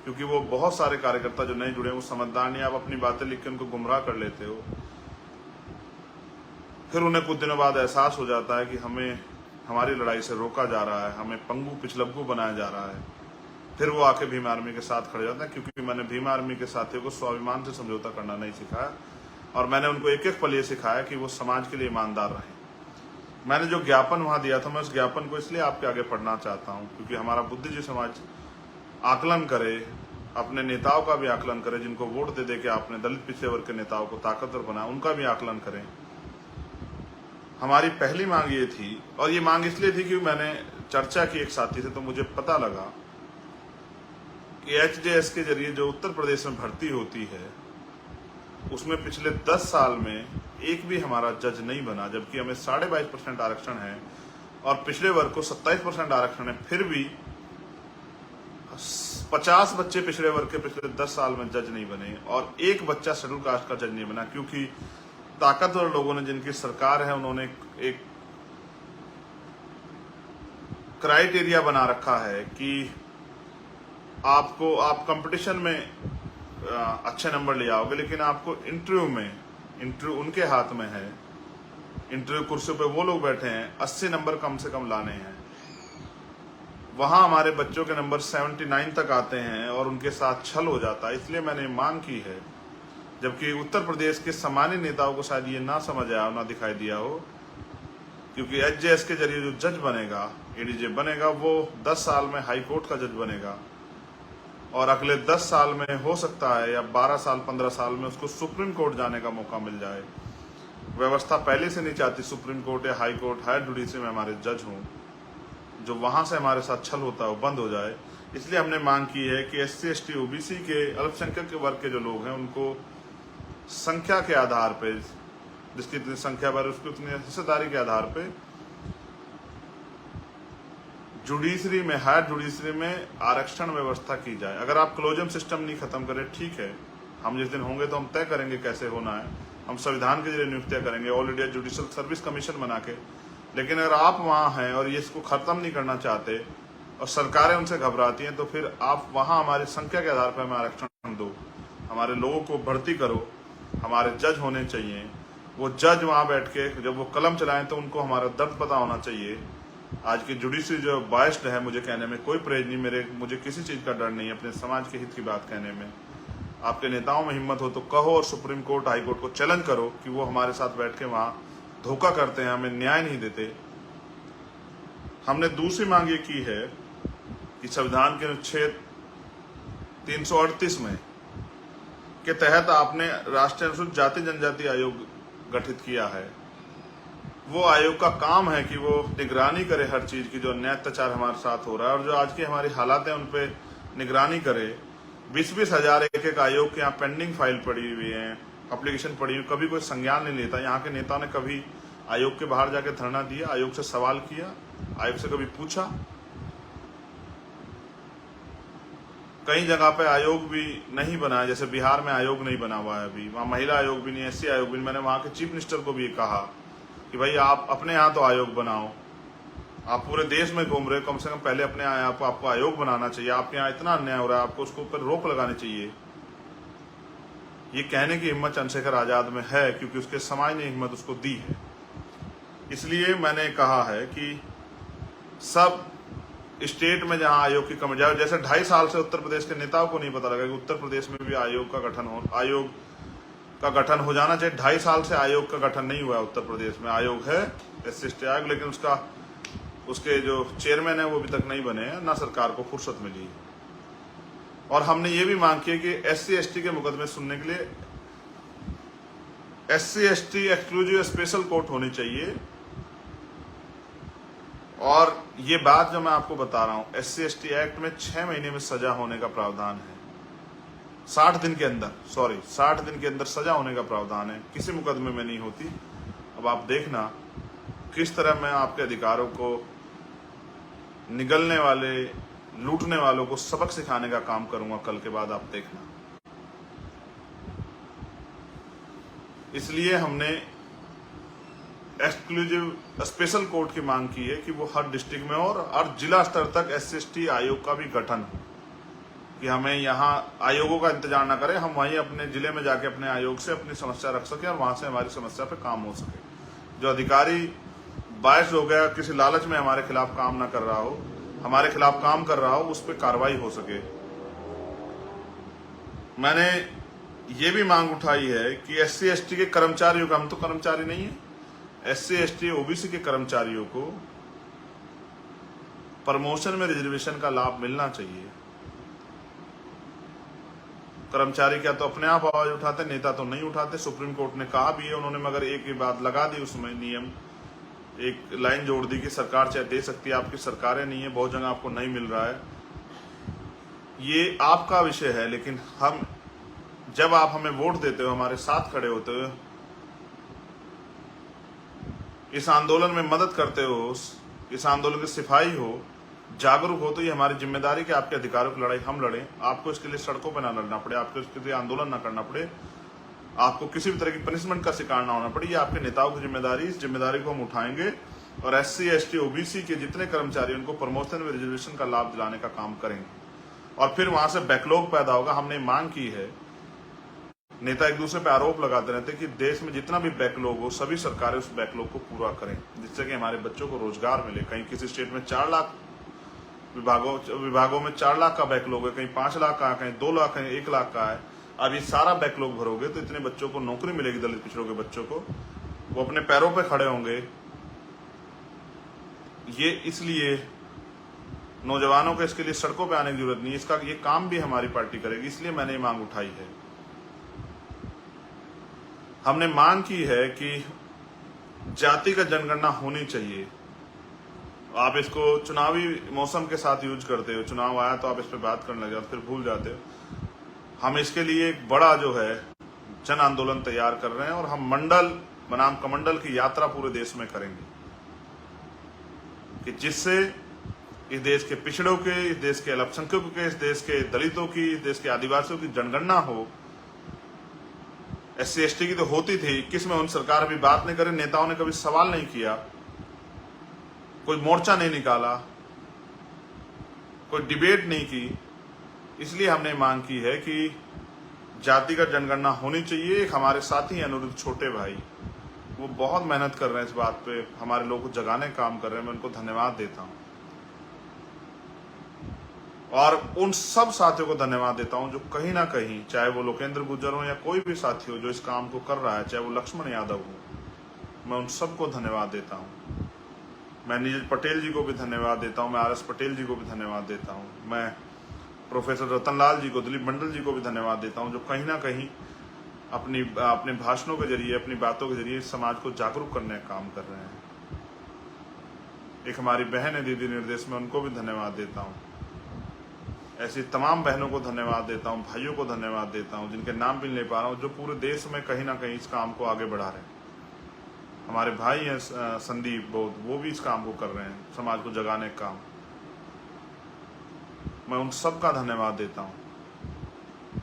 क्योंकि वो बहुत सारे कार्यकर्ता जो नहीं जुड़े, वो समझदार नहीं, आप अपनी बातें लिख के उनको गुमराह कर लेते हो। फिर उन्हें कुछ दिनों बाद एहसास हो जाता है कि हमारी लड़ाई से रोका जा रहा है, हमें पंगु पिछलग्गू बनाया जा रहा है। फिर वो आके भीम आर्मी के साथ खड़े जाते हैं, क्योंकि मैंने भीम आर्मी के साथियों को स्वाभिमान से समझौता करना नहीं सिखाया, और मैंने उनको एक एक पल ये सिखाया कि वो समाज के लिए ईमानदार रहें। मैंने जो ज्ञापन वहां दिया था, मैं उस ज्ञापन को इसलिए आपके आगे पढ़ना चाहता हूँ क्योंकि हमारा बुद्धिजीवी समाज आकलन करे, अपने नेताओं का भी आकलन करे, जिनको वोट दे के आपने दलित पिछड़े वर्ग के नेताओं को ताकतवर बनाया, उनका भी आकलन करें। हमारी पहली मांग ये थी, और ये मांग इसलिए थी कि मैंने चर्चा की एक साथी से, तो मुझे पता लगा कि एचजेएस के जरिए जो उत्तर प्रदेश में भर्ती होती है, उसमें पिछले 10 साल में एक भी हमारा जज नहीं बना, जबकि हमें 22.5% आरक्षण है और पिछड़े वर्ग को 27% आरक्षण है। फिर भी 50 बच्चे पिछड़े वर्ग के पिछले 10 साल में जज नहीं बने, और एक बच्चा शेड्यूल कास्ट का जज नहीं बना, क्योंकि ताकतवर लोगों ने, जिनकी सरकार है, उन्होंने एक क्राइटेरिया बना रखा है कि आप कंपटीशन में अच्छे नंबर ले आओगे, लेकिन आपको इंटरव्यू उनके हाथ में है। इंटरव्यू कुर्सी पे वो लोग बैठे हैं, 80 नंबर कम से कम लाने हैं। वहां हमारे बच्चों के नंबर 79 तक आते हैं और उनके साथ छल हो जाता है। इसलिए मैंने मांग की है, जबकि उत्तर प्रदेश के सामान्य नेताओं को शायद ये ना समझ आया हो, ना दिखाई दिया हो, क्योंकि एचजेएस के जरिए जो जज बनेगा, एडीजे बनेगा, वो 10 साल में हाई कोर्ट का जज बनेगा और अगले 10 साल में हो सकता है या 12 साल 15 साल में उसको सुप्रीम कोर्ट जाने का मौका मिल जाए। व्यवस्था पहले से नहीं चाहती सुप्रीम कोर्ट या हाई कोर्ट, हायर जुडिशरी में हमारे जज हों, जो वहां से हमारे साथ छल होता है वो बंद हो जाए। इसलिए हमने मांग की है कि एससी एसटी ओबीसी के अल्पसंख्यक के वर्ग के जो लोग हैं उनको संख्या के आधार पे, जिसकी इतनी संख्या बढ़े उसकी उतनी हिस्सेदारी के आधार पे जुडिशरी में, हायर जुडिशरी में आरक्षण व्यवस्था की जाए। अगर आप क्लोजम सिस्टम नहीं खत्म करें, ठीक है, हम जिस दिन होंगे तो हम तय करेंगे कैसे होना है, हम संविधान के जरिए नियुक्तियां करेंगे, all India judicial service commission बना के। लेकिन अगर आप वहां हैं और ये इसको खत्म नहीं करना चाहते और सरकारें उनसे घबराती हैं, तो फिर आप वहां हमारी संख्या के आधार पर हमें आरक्षण दो, हमारे लोगों को भर्ती करो, हमारे जज होने चाहिए। वो जज वहां बैठ के जब वो कलम चलाएं तो उनको हमारा दर्द पता होना चाहिए। आज की जुडिशरी जो बायस्ड है, मुझे कहने में कोई परहेज नहीं, मुझे किसी चीज का डर नहीं है अपने समाज के हित की बात कहने में। आपके नेताओं में हिम्मत हो तो कहो और सुप्रीम कोर्ट, हाई कोर्ट को चैलेंज करो कि वो हमारे साथ बैठ के वहां धोखा करते हैं, हमें न्याय नहीं देते। हमने दूसरी मांग ये की है कि संविधान के अनुच्छेद 338 में के तहत आपने राष्ट्रीय अनुसूचित जाति जनजाति आयोग गठित किया है। वो आयोग का काम है कि वो निगरानी करे हर चीज की, जो अन्याय अत्याचार हमारे साथ हो रहा है और जो आज की हमारी हालात है उन पे निगरानी करे। 20-20 हजार एक आयोग के यहाँ पेंडिंग फाइल पड़ी हुई है, एप्लीकेशन पड़ी हुई, कभी कोई संज्ञान नहीं लेता। यहाँ के नेताओं ने कभी आयोग के बाहर जाके धरना दिया, आयोग से सवाल किया, आयोग से कभी पूछा? कई जगह पे आयोग भी नहीं बना है, जैसे बिहार में आयोग नहीं बना हुआ है अभी, वहाँ महिला आयोग भी नहीं, एससी आयोग भी नहीं। मैंने वहाँ के चीफ मिनिस्टर को भी कहा कि भाई आप अपने यहाँ तो आयोग बनाओ, आप पूरे देश में घूम रहे हो, कम से कम पहले अपने यहाँ आपको आयोग बनाना चाहिए। आपके यहाँ इतना अन्याय हो रहा है, आपको उसके ऊपर रोक लगानी चाहिए। ये कहने की हिम्मत चंद्रशेखर आजाद में है क्योंकि उसके समाज ने हिम्मत उसको दी है। इसलिए मैंने कहा है कि सब स्टेट में जहां आयोग की कमी जाए, जैसे 2.5 साल से उत्तर प्रदेश के नेताओं को नहीं पता लगा कि उत्तर प्रदेश में भी आयोग का गठन हो जाना चाहिए। 2.5 साल से आयोग का गठन नहीं हुआ है उत्तर प्रदेश में। आयोग है एससी एसटी आयोग, लेकिन उसके जो चेयरमैन है वो अभी तक नहीं बने हैं, ना सरकार को फुर्सत मिली। और हमने ये भी मांग की है कि एससी एसटी के मुकदमे सुनने के लिए SC ST exclusive special court होनी चाहिए। और ये बात जो मैं आपको बता रहा हूं, एससी एसटी एक्ट में 6 महीने में सजा होने का प्रावधान है, 60 दिन के अंदर सजा होने का प्रावधान है, किसी मुकदमे में नहीं होती। अब आप देखना किस तरह मैं आपके अधिकारों को निगलने वाले, लूटने वालों को सबक सिखाने का काम करूंगा कल के बाद, आप देखना। इसलिए हमने एक्सक्लूसिव स्पेशल कोर्ट की मांग की है कि वो हर डिस्ट्रिक्ट में और हर जिला स्तर तक एससी एसटी आयोग का भी गठन हो, कि हमें यहाँ आयोगों का इंतजार ना करें, हम वहीं अपने जिले में जाके अपने आयोग से अपनी समस्या रख सके और वहां से हमारी समस्या पे काम हो सके। जो अधिकारी बायस हो गया, किसी लालच में हमारे खिलाफ काम ना कर रहा हो, हमारे खिलाफ काम कर रहा हो, उस पर कार्रवाई हो सके। मैंने ये भी मांग उठाई है कि एससी एसटी के कर्मचारियों का, हम तो कर्मचारी नहीं है, एससी एसटी ओबीसी के कर्मचारियों को प्रमोशन में रिजर्वेशन का लाभ मिलना चाहिए। कर्मचारी क्या तो अपने आप आवाज उठाते, नेता तो नहीं उठाते। सुप्रीम कोर्ट ने कहा भी है उन्होंने, मगर एक ही बात लगा दी उसमें, नियम एक लाइन जोड़ दी कि सरकार चाहे दे सकती है, आपकी सरकारें नहीं है, बहुत जगह आपको नहीं मिल रहा है, ये आपका विषय है। लेकिन हम, जब आप हमें वोट देते हो, हमारे साथ खड़े होते हो, इस आंदोलन में मदद करते हो, इस आंदोलन के सिपाही हो, जागरूक हो, तो ये हमारी जिम्मेदारी कि आपके अधिकारों की लड़ाई हम लड़ें। आपको इसके लिए सड़कों पर ना लड़ना पड़े, आपको इसके लिए आंदोलन ना करना पड़े, आपको किसी भी तरह की पनिशमेंट का शिकार ना होना पड़े। ये आपके नेताओं की जिम्मेदारी, इस जिम्मेदारी को हम उठाएंगे और एससी एसटी ओबीसी के जितने कर्मचारी उनको प्रमोशन में रिजर्वेशन का लाभ दिलाने का काम करेंगे। और फिर वहां से बैकलॉग पैदा होगा। हमने मांग की है, नेता एक दूसरे पे आरोप लगाते रहते कि देश में जितना भी बैकलॉग हो, सभी सरकारें उस बैकलॉग को पूरा करें, जिससे कि हमारे बच्चों को रोजगार मिले। कहीं किसी स्टेट में 4 लाख विभागों में 4 लाख का बैकलॉग है, कहीं 5 लाख का, कहीं 2 लाख, कहीं 1 लाख का है। अब ये सारा बैकलॉग भरोगे तो इतने बच्चों को नौकरी मिलेगी, दलित पिछड़ों के बच्चों को, वो अपने पैरों पे खड़े होंगे। ये इसलिए नौजवानों को इसके लिए सड़कों पे आने की जरूरत नहीं, इसका ये काम भी हमारी पार्टी करेगी, इसलिए मैंने ये मांग उठाई है। हमने मांग की है कि जाति का जनगणना होनी चाहिए। आप इसको चुनावी मौसम के साथ यूज करते हो, चुनाव आया तो आप इस पर बात करने लग जाते, फिर भूल जाते हो। हम इसके लिए एक बड़ा जो है जन आंदोलन तैयार कर रहे हैं और हम मंडल बनाम कमंडल की यात्रा पूरे देश में करेंगे कि जिससे इस देश के पिछड़ों के, इस देश के अल्पसंख्यकों के, इस देश के दलितों की, इस देश के आदिवासियों की जनगणना हो। SC ST की तो होती थी 21 में, उन सरकार अभी बात नहीं करे, नेताओं ने कभी सवाल नहीं किया, कोई मोर्चा नहीं निकाला, कोई डिबेट नहीं की। इसलिए हमने मांग की है कि जातिगत जनगणना होनी चाहिए। एक हमारे साथी अनिरुद्ध छोटे भाई, वो बहुत मेहनत कर रहे हैं इस बात पे, हमारे लोगों को जगाने का काम कर रहे हैं, मैं उनको धन्यवाद देता हूं। और उन सब साथियों को धन्यवाद देता हूं जो कहीं ना कहीं, चाहे वो लोकेंद्र गुर्जर हो या कोई भी साथी हो जो इस काम को कर रहा है, चाहे वो लक्ष्मण यादव हो, मैं उन सबको धन्यवाद देता हूं। मैं नीरज पटेल जी को भी धन्यवाद देता हूं, मैं RS पटेल जी को भी धन्यवाद देता हूं, मैं प्रोफेसर रतनलाल जी को, दिलीप मंडल जी को भी धन्यवाद देता हूं, जो कहीं ना कहीं अपने भाषणों के जरिए, अपनी बातों के जरिए समाज को जागरूक करने का काम कर रहे हैं। एक हमारी बहन है दीदी निर्देश में, उनको भी धन्यवाद देता हूं। ऐसी तमाम बहनों को धन्यवाद देता हूं, भाइयों को धन्यवाद देता हूं, जिनके नाम भी ले पा रहा हूं, जो पूरे देश में कहीं ना कहीं इस काम को आगे बढ़ा रहे हैं। हमारे भाई हैं संदीप बौद्ध, वो भी इस काम को कर रहे हैं, समाज को जगाने का काम। मैं उन सब का धन्यवाद देता हूं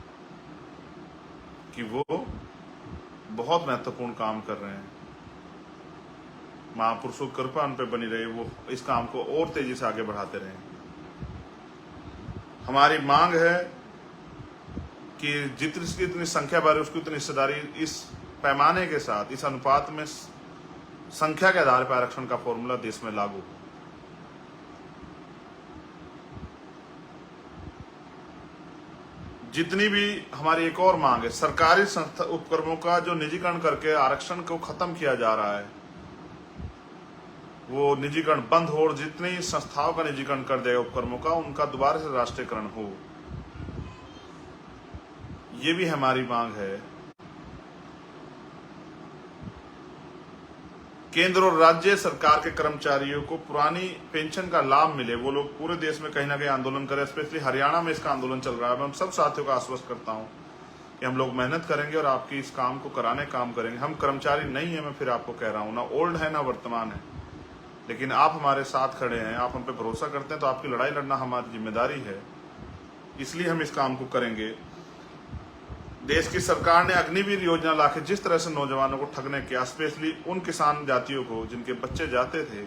कि वो बहुत महत्वपूर्ण काम कर रहे हैं। महापुरुषों की कृपा उन पे बनी रहे, वो इस काम को और तेजी से आगे बढ़ाते रहे। हमारी मांग है कि जितनी संख्या बढ़े उसकी उतनी हिस्सेदारी, इस पैमाने के साथ, इस अनुपात में संख्या के आधार पर आरक्षण का फॉर्मूला देश में लागू हो। जितनी भी हमारी एक और मांग है, सरकारी संस्था उपक्रमों का जो निजीकरण करके आरक्षण को खत्म किया जा रहा है, वो निजीकरण बंद हो और जितनी संस्थाओं का निजीकरण कर देगा उपक्रमों का, उनका दोबारा से राष्ट्रीयकरण हो। ये भी हमारी मांग है। केंद्र और राज्य सरकार के कर्मचारियों को पुरानी पेंशन का लाभ मिले, वो लोग पूरे देश में कहीं ना कहीं आंदोलन करें। स्पेशली हरियाणा में इसका आंदोलन चल रहा है। मैं हम सब साथियों को आश्वस्त करता हूं कि हम लोग मेहनत करेंगे और आपकी इस काम को कराने का काम करेंगे। हम कर्मचारी नहीं है, मैं फिर आपको कह रहा हूं, ना ओल्ड है ना वर्तमान है, लेकिन आप हमारे साथ खड़े हैं, आप हम पे भरोसा करते हैं, तो आपकी लड़ाई लड़ना हमारी जिम्मेदारी है। इसलिए हम इस काम को करेंगे। देश की सरकार ने अग्निवीर योजना लाके जिस तरह से नौजवानों को ठगने किया, स्पेशली उन किसान जातियों को जिनके बच्चे जाते थे,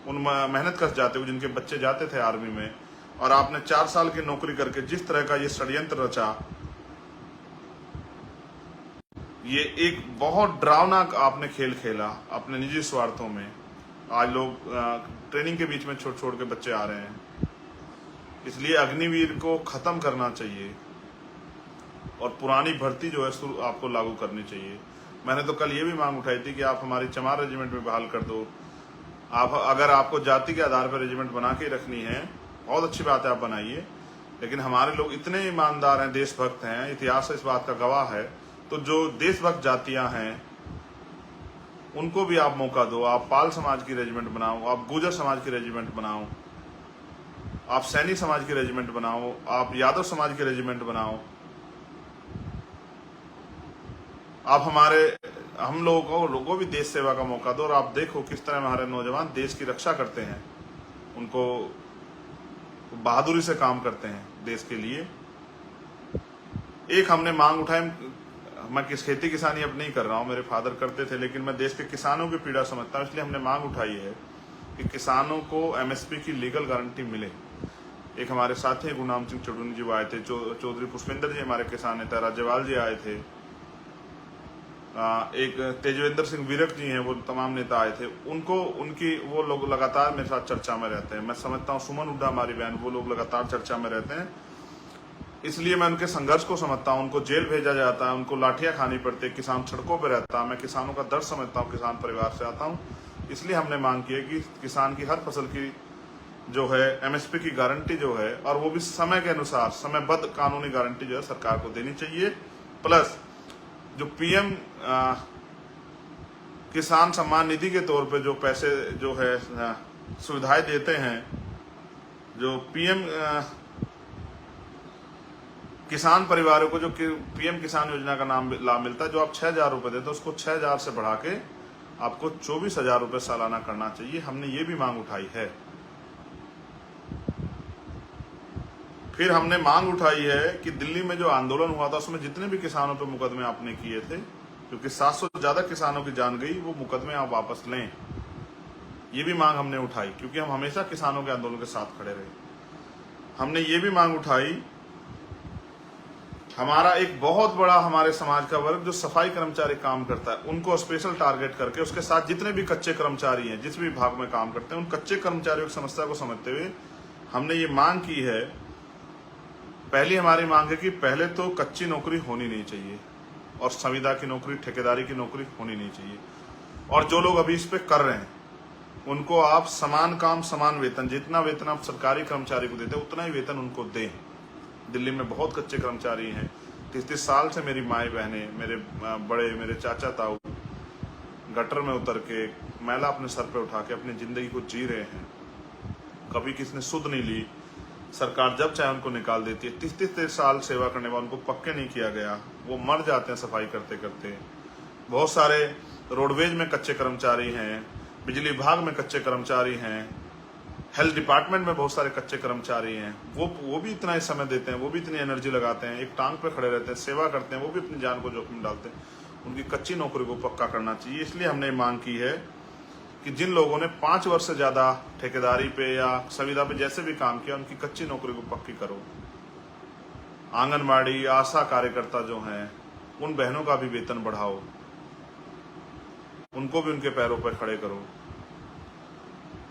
उन मेहनत कर जाते हुए जिनके बच्चे जाते थे आर्मी में, और आपने 4 साल की नौकरी करके जिस तरह का ये षड्यंत्र रचा, ये एक बहुत डरावना आपने खेल खेला अपने निजी स्वार्थों में। आज लोग ट्रेनिंग के बीच में छोड़ के बच्चे आ रहे हैं। इसलिए अग्निवीर को खत्म करना चाहिए और पुरानी भर्ती जो है आपको लागू करनी चाहिए। मैंने तो कल ये भी मांग उठाई थी कि आप हमारी चमार रेजिमेंट में बहाल कर दो। आप अगर आपको जाति के आधार पर रेजिमेंट बना के रखनी है, बहुत अच्छी बात है, आप बनाइए, लेकिन हमारे लोग इतने ईमानदार हैं, देशभक्त हैं, इतिहास इस बात का गवाह है। तो जो देशभक्त जातियां हैं उनको भी आप मौका दो। आप पाल समाज की रेजिमेंट बनाओ, आप गुर्जर समाज की रेजिमेंट बनाओ, आप सैनी समाज की रेजिमेंट बनाओ, आप यादव समाज की रेजिमेंट बनाओ। आप हम लोगों को भी देश सेवा का मौका दो और आप देखो किस तरह हमारे नौजवान देश की रक्षा करते हैं, उनको बहादुरी से काम करते हैं देश के लिए। एक हमने मांग उठाई, मैं खेती किसानी अब नहीं कर रहा हूं, मेरे फादर करते थे, लेकिन मैं देश के किसानों की पीड़ा समझता हूं, इसलिए हमने मांग उठाई है कि किसानों को MSP की लीगल गारंटी मिले। एक हमारे साथी गुरनाम सिंह चौधरी जी आए थे, चौधरी पुष्पेंद्र जी हमारे किसान नेता, राज्यपाल जी आए थे, एक तेजवेंद्र सिंह विरक जी हैं, वो तमाम नेता आए थे। वो लोग लगातार मेरे साथ चर्चा में रहते हैं। मैं समझता हूँ सुमन हुड्डा हमारी बहन, वो लोग लगातार चर्चा में रहते हैं। इसलिए मैं उनके संघर्ष को समझता हूँ। उनको जेल भेजा जाता है, उनको लाठियां खानी पड़ती है, किसान सड़कों पर रहता है। मैं किसानों का दर्द समझता हूँ, किसान परिवार से आता हूँ। इसलिए हमने मांग की है कि किसान की हर फसल की जो है एमएसपी की गारंटी जो है, और वो भी समय के अनुसार समयबद्ध कानूनी गारंटी जो है सरकार को देनी चाहिए। प्लस जो पीएम किसान सम्मान निधि के तौर पे जो पैसे जो है सुविधाएं देते हैं, जो पीएम किसान परिवारों को जो पीएम किसान योजना का नाम लाभ मिलता है, जो आप 6,000 रुपए देते हैं उसको 6,000 से बढ़ा के आपको 24,000 रुपए सालाना करना चाहिए। हमने ये भी मांग उठाई है। फिर हमने मांग उठाई है कि दिल्ली में जो आंदोलन हुआ था उसमें जितने भी किसानों पे मुकदमे आपने किए थे, क्योंकि 700 से ज्यादा किसानों की जान गई, वो मुकदमे आप वापस लें। ये भी मांग हमने उठाई, क्योंकि हम हमेशा किसानों के आंदोलन के साथ खड़े रहे। हमने ये भी मांग उठाई, हमारा एक बहुत बड़ा हमारे समाज का वर्ग जो सफाई कर्मचारी काम करता है, उनको स्पेशल टारगेट करके उसके साथ जितने भी कच्चे कर्मचारी हैं, जिस भी विभाग में काम करते हैं, उन कच्चे कर्मचारियों की समस्या को समझते हुए हमने ये मांग की है। पहली हमारी मांग है कि पहले तो कच्ची नौकरी होनी नहीं चाहिए, और संविदा की नौकरी, ठेकेदारी की नौकरी होनी नहीं चाहिए। और जो लोग अभी इस पे कर रहे हैं उनको आप समान काम समान वेतन, जितना वेतन आप सरकारी कर्मचारी को देते हैं उतना ही वेतन उनको दें। दिल्ली में बहुत कच्चे कर्मचारी हैं, 30-30 साल से मेरी माएँ बहनें, मेरे बड़े, मेरे चाचा ताऊ गटर में उतर के मैला अपने सर पे उठा के अपनी जिंदगी को जी रहे हैं। कभी किसी ने सुध नहीं ली, सरकार जब चाहे उनको निकाल देती है। 30-30 साल सेवा करने वालों को पक्के नहीं किया गया, वो मर जाते हैं सफाई करते करते। बहुत सारे रोडवेज में कच्चे कर्मचारी हैं, बिजली विभाग में कच्चे कर्मचारी हैं, हेल्थ डिपार्टमेंट में बहुत सारे कच्चे कर्मचारी हैं। वो भी इतना ही समय देते हैं, वो भी इतनी एनर्जी लगाते हैं, एक टांग पे खड़े रहते हैं, सेवा करते हैं, वो भी अपनी जान को जोखिम डालते हैं। उनकी कच्ची नौकरी को पक्का करना चाहिए। इसलिए हमने मांग की है कि जिन लोगों ने 5 वर्ष से ज्यादा ठेकेदारी पे या संविदा पे जैसे भी काम किया, उनकी कच्ची नौकरी को पक्की करो। आंगनबाड़ी, आशा कार्यकर्ता जो हैं, उन बहनों का भी वेतन बढ़ाओ, उनको भी उनके पैरों पर खड़े करो।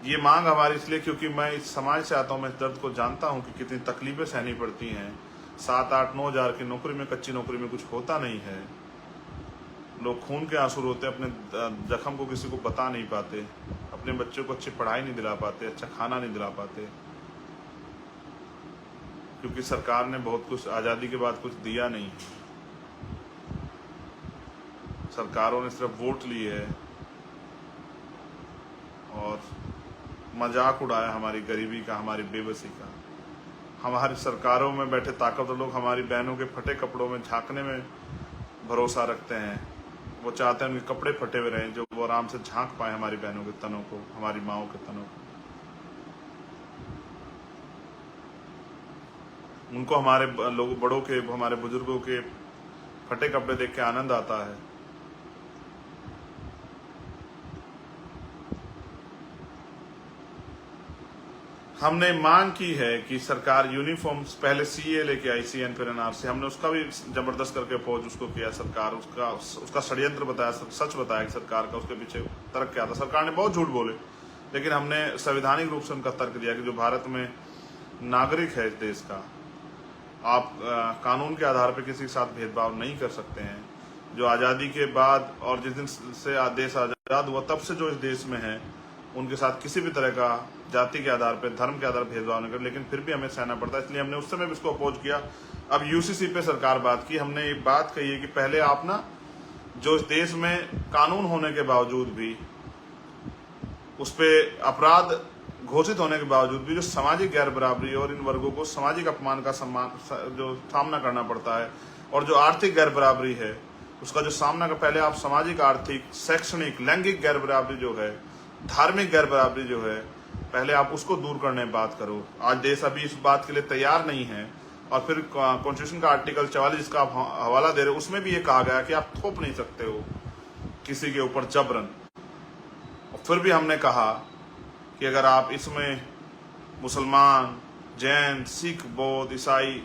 ये मांग हमारी इसलिए क्योंकि मैं इस समाज से आता हूँ, मैं इस दर्द को जानता हूँ कि कितनी तकलीफें सहनी पड़ती हैं। 7-8-9 हज़ार की नौकरी में, कच्ची नौकरी में कुछ होता नहीं है। लोग खून के आंसू रोते, अपने जख्म को किसी को बता नहीं पाते, अपने बच्चों को अच्छी पढ़ाई नहीं दिला पाते, अच्छा खाना नहीं दिला पाते, क्योंकि सरकार ने बहुत कुछ आज़ादी के बाद कुछ दिया नहीं है। सरकारों ने सिर्फ वोट लिए है और मजाक उड़ाया हमारी गरीबी का, हमारी बेबसी का। हमारी सरकारों में बैठे ताकतवर लोग हमारी बहनों के फटे कपड़ों में झांकने में भरोसा रखते हैं। वो चाहते हैं उनके कपड़े फटे हुए रहें, जो वो आराम से झांक पाए हमारी बहनों के तनों को, हमारी माओं के तनों को। उनको हमारे लोग, बड़ों के, हमारे बुजुर्गों के फटे कपड़े देख के आनंद आता है। हमने मांग की है कि सरकार यूनिफॉर्म्स, पहले सीए लेके आई, सीएन फिर एनआरसी, हमने उसका भी जबरदस्त करके अपोज उसको किया। सरकार उसका षड्यंत्र बताया, सच बताया कि सरकार का उसके पीछे तर्क क्या था। सरकार ने बहुत झूठ बोले, लेकिन हमने संवैधानिक रूप से उनका तर्क दिया कि जो भारत में नागरिक है इस देश का, आप कानून के आधार पर किसी के साथ भेदभाव नहीं कर सकते हैं। जो आज़ादी के बाद और जिस दिन से देश आज़ाद हुआ तब से जो इस देश में है, उनके साथ किसी भी तरह का जाति के आधार पर, धर्म के आधार पर भेदभाव नहीं कर, लेकिन फिर भी हमें सहना पड़ता है। इसलिए हमने उस समय भी इसको अपोज किया। अब यूसीसी पे सरकार बात की, हमने ये बात कही है कि पहले आप ना, जो इस देश में कानून होने के बावजूद भी, उस पर अपराध घोषित होने के बावजूद भी, जो सामाजिक गैर बराबरी और इन वर्गों को सामाजिक अपमान का जो सामना करना पड़ता है, और जो आर्थिक गैर बराबरी है उसका जो सामना, पहले आप सामाजिक, आर्थिक, शैक्षणिक, लैंगिक गैर बराबरी जो है, धार्मिक गैर बराबरी जो है, पहले आप उसको दूर करने की बात करो। आज देश अभी इस बात के लिए तैयार नहीं है। और फिर कॉन्स्टिट्यूशन का आर्टिकल 44 जिसका आप हवाला दे रहे हो, उसमें भी ये कहा गया कि आप थोप नहीं सकते हो किसी के ऊपर जबरन। और फिर भी हमने कहा कि अगर आप इसमें मुसलमान, जैन, सिख, बौद्ध, ईसाई,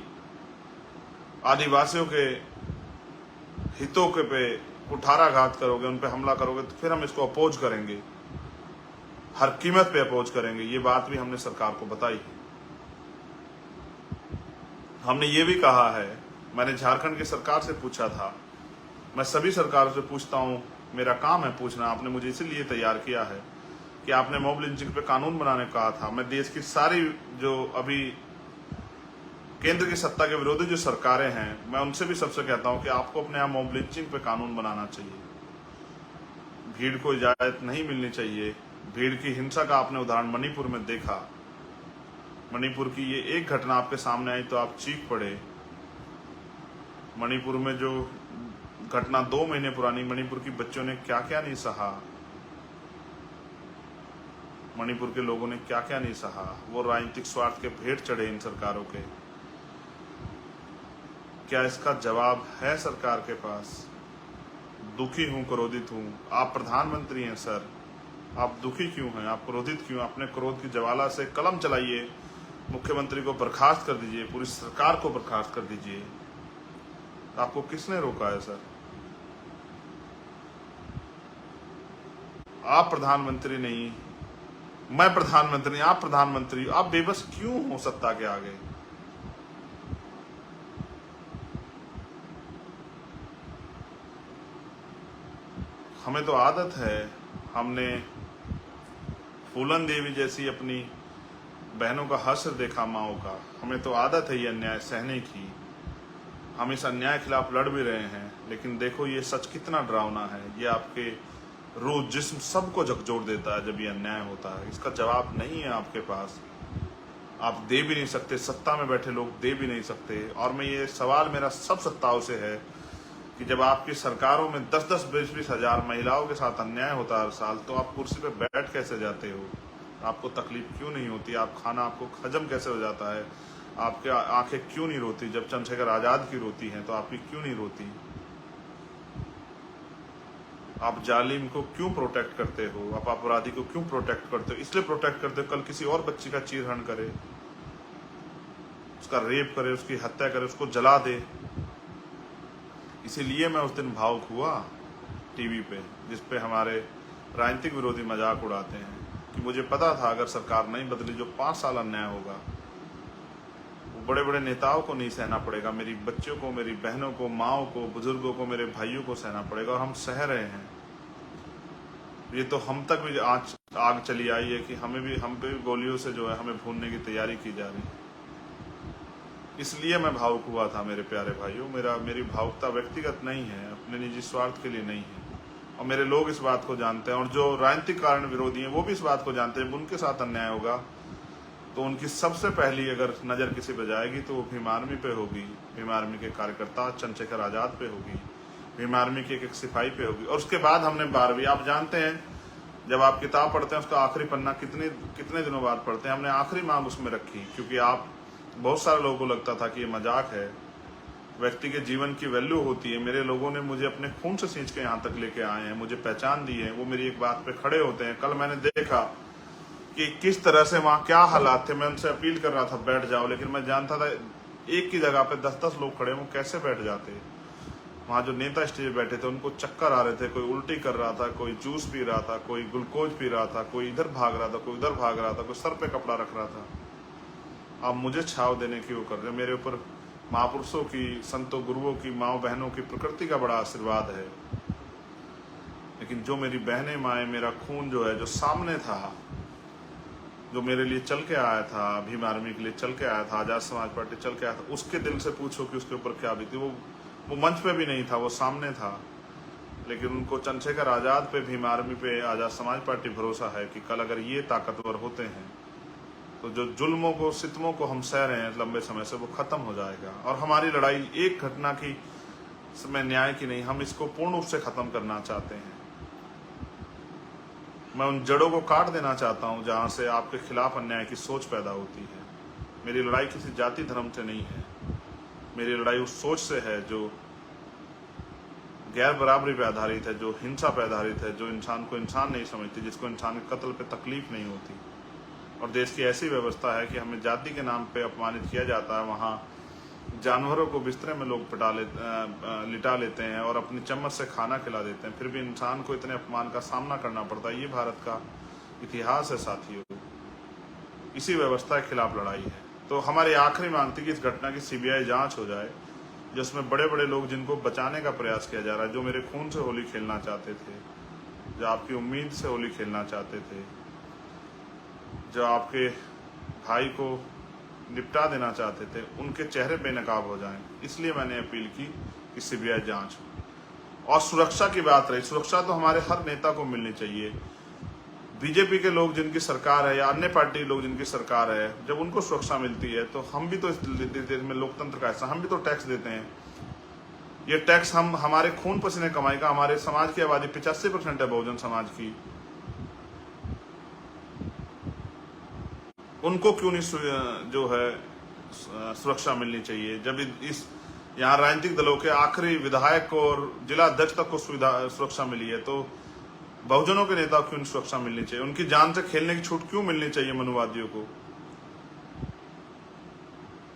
आदिवासियों के हितों के पे कुठाराघात करोगे, उन पे हमला करोगे, तो फिर हम इसको अपोज करेंगे, हर कीमत पे अपोज करेंगे। ये बात भी हमने सरकार को बताई है। हमने ये भी कहा है, मैंने झारखंड की सरकार से पूछा था, मैं सभी सरकारों से पूछता हूं, मेरा काम है पूछना, आपने मुझे इसीलिए तैयार किया है कि आपने मॉब लिंचिंग पे कानून बनाने को कहा था। मैं देश की सारी जो अभी केंद्र की सत्ता के विरोधी जो सरकारें हैं, मैं उनसे भी सबसे कहता हूं कि आपको अपने यहाँ मॉब लिंचिंग पे कानून बनाना चाहिए। भीड़ को इजाजत नहीं मिलनी चाहिए। भीड़ की हिंसा का आपने उदाहरण मणिपुर में देखा। मणिपुर की ये एक घटना आपके सामने आई तो आप चीख पड़े। मणिपुर में जो घटना 2 महीने पुरानी, मणिपुर की बच्चों ने क्या क्या नहीं सहा, मणिपुर के लोगों ने क्या क्या नहीं सहा। वो राजनीतिक स्वार्थ के भेंट चढ़े इन सरकारों के। क्या इसका जवाब है सरकार के पास? दुखी हूं, क्रोधित हूं। आप प्रधानमंत्री हैं सर, आप दुखी क्यों हैं? आप क्रोधित क्यों? अपने क्रोध की ज्वाला से कलम चलाइए, मुख्यमंत्री को बर्खास्त कर दीजिए, पूरी सरकार को बर्खास्त कर दीजिए। आपको किसने रोका है सर? आप प्रधानमंत्री नहीं, मैं प्रधानमंत्री, आप प्रधानमंत्री, आप बेबस क्यों हो सत्ता के आगे? हमें तो आदत है, हमने फूलन देवी जैसी अपनी बहनों का हश्र देखा माओ का। हमें तो आदत है ये अन्याय सहने की। हम इस अन्याय के खिलाफ लड़ भी रहे हैं, लेकिन देखो ये सच कितना डरावना है। ये आपके रूह जिस्म सबको झकझोर देता है जब ये अन्याय होता है। इसका जवाब नहीं है आपके पास, आप दे भी नहीं सकते, सत्ता में बैठे लोग दे भी नहीं सकते। और मैं ये सवाल मेरा सब सत्ताओं से है कि जब आपकी सरकारों में 10-10, 20-20 हजार महिलाओं के साथ अन्याय होता है हर साल, तो आप कुर्सी पे बैठ कैसे जाते हो? आपको तकलीफ क्यों नहीं होती? आप खाना आपको हजम कैसे हो जाता है? आपके आंखें क्यों नहीं रोती? जब चंद्रशेखर आजाद की रोती हैं तो आपकी क्यों नहीं रोती? आप जालिम को क्यों प्रोटेक्ट करते हो? आप अपराधी को क्यों प्रोटेक्ट करते हो? इसलिए प्रोटेक्ट करते हो कल किसी और बच्ची का चीरहरण करे, उसका रेप करे, उसकी हत्या करे, उसको जला दे। इसीलिए मैं उस दिन भावुक हुआ टीवी पे, जिसपे हमारे राजनीतिक विरोधी मजाक उड़ाते हैं, कि मुझे पता था अगर सरकार नहीं बदली जो 5 साल अन्याय होगा वो बड़े बड़े नेताओं को नहीं सहना पड़ेगा, मेरी बच्चों को, मेरी बहनों को, माओ को, बुजुर्गों को, मेरे भाइयों को सहना पड़ेगा। और हम सह रहे हैं। ये तो हम तक भी आग चली आई है कि हम पे भी गोलियों से जो है हमें भूनने की तैयारी की जा रही है। इसलिए मैं भावुक हुआ था मेरे प्यारे भाइयों। मेरी भावुकता व्यक्तिगत नहीं है, अपने निजी स्वार्थ के लिए नहीं है। और मेरे लोग इस बात को जानते हैं, और जो राजनीतिक कारण विरोधी हैं वो भी इस बात को जानते हैं। जब उनके साथ अन्याय होगा तो उनकी सबसे पहली अगर नज़र किसी पे जाएगी तो वो भीम आर्मी पे होगी, भीम आर्मी के कार्यकर्ता चंद्रशेखर आजाद पे होगी, भीम आर्मी के एक सिपाही पे होगी। और उसके बाद हमने 12वीं, आप जानते हैं जब आप किताब पढ़ते हैं उसका आखिरी पन्ना कितने दिनों बाद पढ़ते हैं। हमने आखिरी मांग उसमें रखी, क्योंकि आप बहुत सारे लोगों को लगता था कि ये मजाक है, व्यक्ति के जीवन की वैल्यू होती है। मेरे लोगों ने मुझे अपने खून से सींच के यहाँ तक लेके आए हैं, मुझे पहचान दी है, वो मेरी एक बात पे खड़े होते हैं। कल मैंने देखा कि किस तरह से वहाँ क्या हालात थे। मैं उनसे अपील कर रहा था बैठ जाओ, लेकिन मैं जानता था एक की जगह पे 10-10 लोग खड़े, वो कैसे बैठ जाते। वहाँ जो नेता स्टेज बैठे थे उनको चक्कर आ रहे थे, कोई उल्टी कर रहा था, कोई जूस पी रहा था, कोई ग्लूकोज पी रहा था, कोई इधर भाग रहा था, कोई उधर भाग रहा था, कोई सर पे कपड़ा रख रहा था। आप मुझे छाव देने की वो कर रहे हैं। मेरे ऊपर महापुरुषों की, संतों, गुरुओं की, माओ बहनों की, प्रकृति का बड़ा आशीर्वाद है। लेकिन जो मेरी बहनें, माएँ, मेरा खून जो है, जो सामने था, जो मेरे लिए चल के आया था, भीम आर्मी के लिए चल के आया था, आजाद समाज पार्टी चल के आया था, उसके दिल से पूछो कि उसके ऊपर क्या बीती। वो मंच पे भी नहीं था, वो सामने था। लेकिन उनको चंद्रशेखर आजाद पे, भीम आर्मी पे, आजाद समाज पार्टी भरोसा है कि कल अगर ये ताकतवर होते हैं तो जो जुल्मों को, सितमों को हम सह रहे हैं लंबे समय से, वो खत्म हो जाएगा। और हमारी लड़ाई एक घटना की समय न्याय की नहीं, हम इसको पूर्ण रूप से खत्म करना चाहते हैं। मैं उन जड़ों को काट देना चाहता हूं जहां से आपके खिलाफ अन्याय की सोच पैदा होती है। मेरी लड़ाई किसी जाति धर्म से नहीं है, मेरी लड़ाई उस सोच से है जो गैर बराबरी पे आधारित है, जो हिंसा पे आधारित है, जो इंसान को इंसान नहीं समझती, जिसको इंसान के कत्ल पे तकलीफ नहीं होती। और देश की ऐसी व्यवस्था है कि हमें जाति के नाम पे अपमानित किया जाता है। वहाँ जानवरों को बिस्तरे में लोग लिटा लेते हैं और अपनी चम्मच से खाना खिला देते हैं, फिर भी इंसान को इतने अपमान का सामना करना पड़ता है। ये भारत का इतिहास है साथियों, इसी व्यवस्था के खिलाफ लड़ाई है। तो हमारी आखिरी मांग थी कि इस घटना की सीबीआई जांच हो जाए, जिसमें बड़े बड़े लोग जिनको बचाने का प्रयास किया जा रहा है, जो मेरे खून से होली खेलना चाहते थे, जो आपकी उम्मीद से होली खेलना चाहते थे, जो आपके भाई को निपटा देना चाहते थे, उनके चेहरे बेनकाब हो जाएं। इसलिए मैंने अपील की कि सीबीआई जांच हो। और सुरक्षा की बात रही, सुरक्षा तो हमारे हर नेता को मिलनी चाहिए। बीजेपी के लोग जिनकी सरकार है या अन्य पार्टी लोग जिनकी सरकार है, जब उनको सुरक्षा मिलती है तो हम भी तो इस देश में लोकतंत्र का हिस्सा, हम भी तो टैक्स देते हैं। ये टैक्स हम हमारे खून पसीने कमाई का, हमारे समाज की आबादी 85% है बहुजन समाज की, उनको क्यों नहीं जो है सुरक्षा मिलनी चाहिए? जब इस यहाँ राजनीतिक दलों के आखिरी विधायक और जिला अध्यक्ष तक को सुरक्षा मिली है, तो बहुजनों के नेता क्यों सुरक्षा मिलनी चाहिए? उनकी जान से खेलने की छूट क्यों मिलनी चाहिए मनुवादियों को?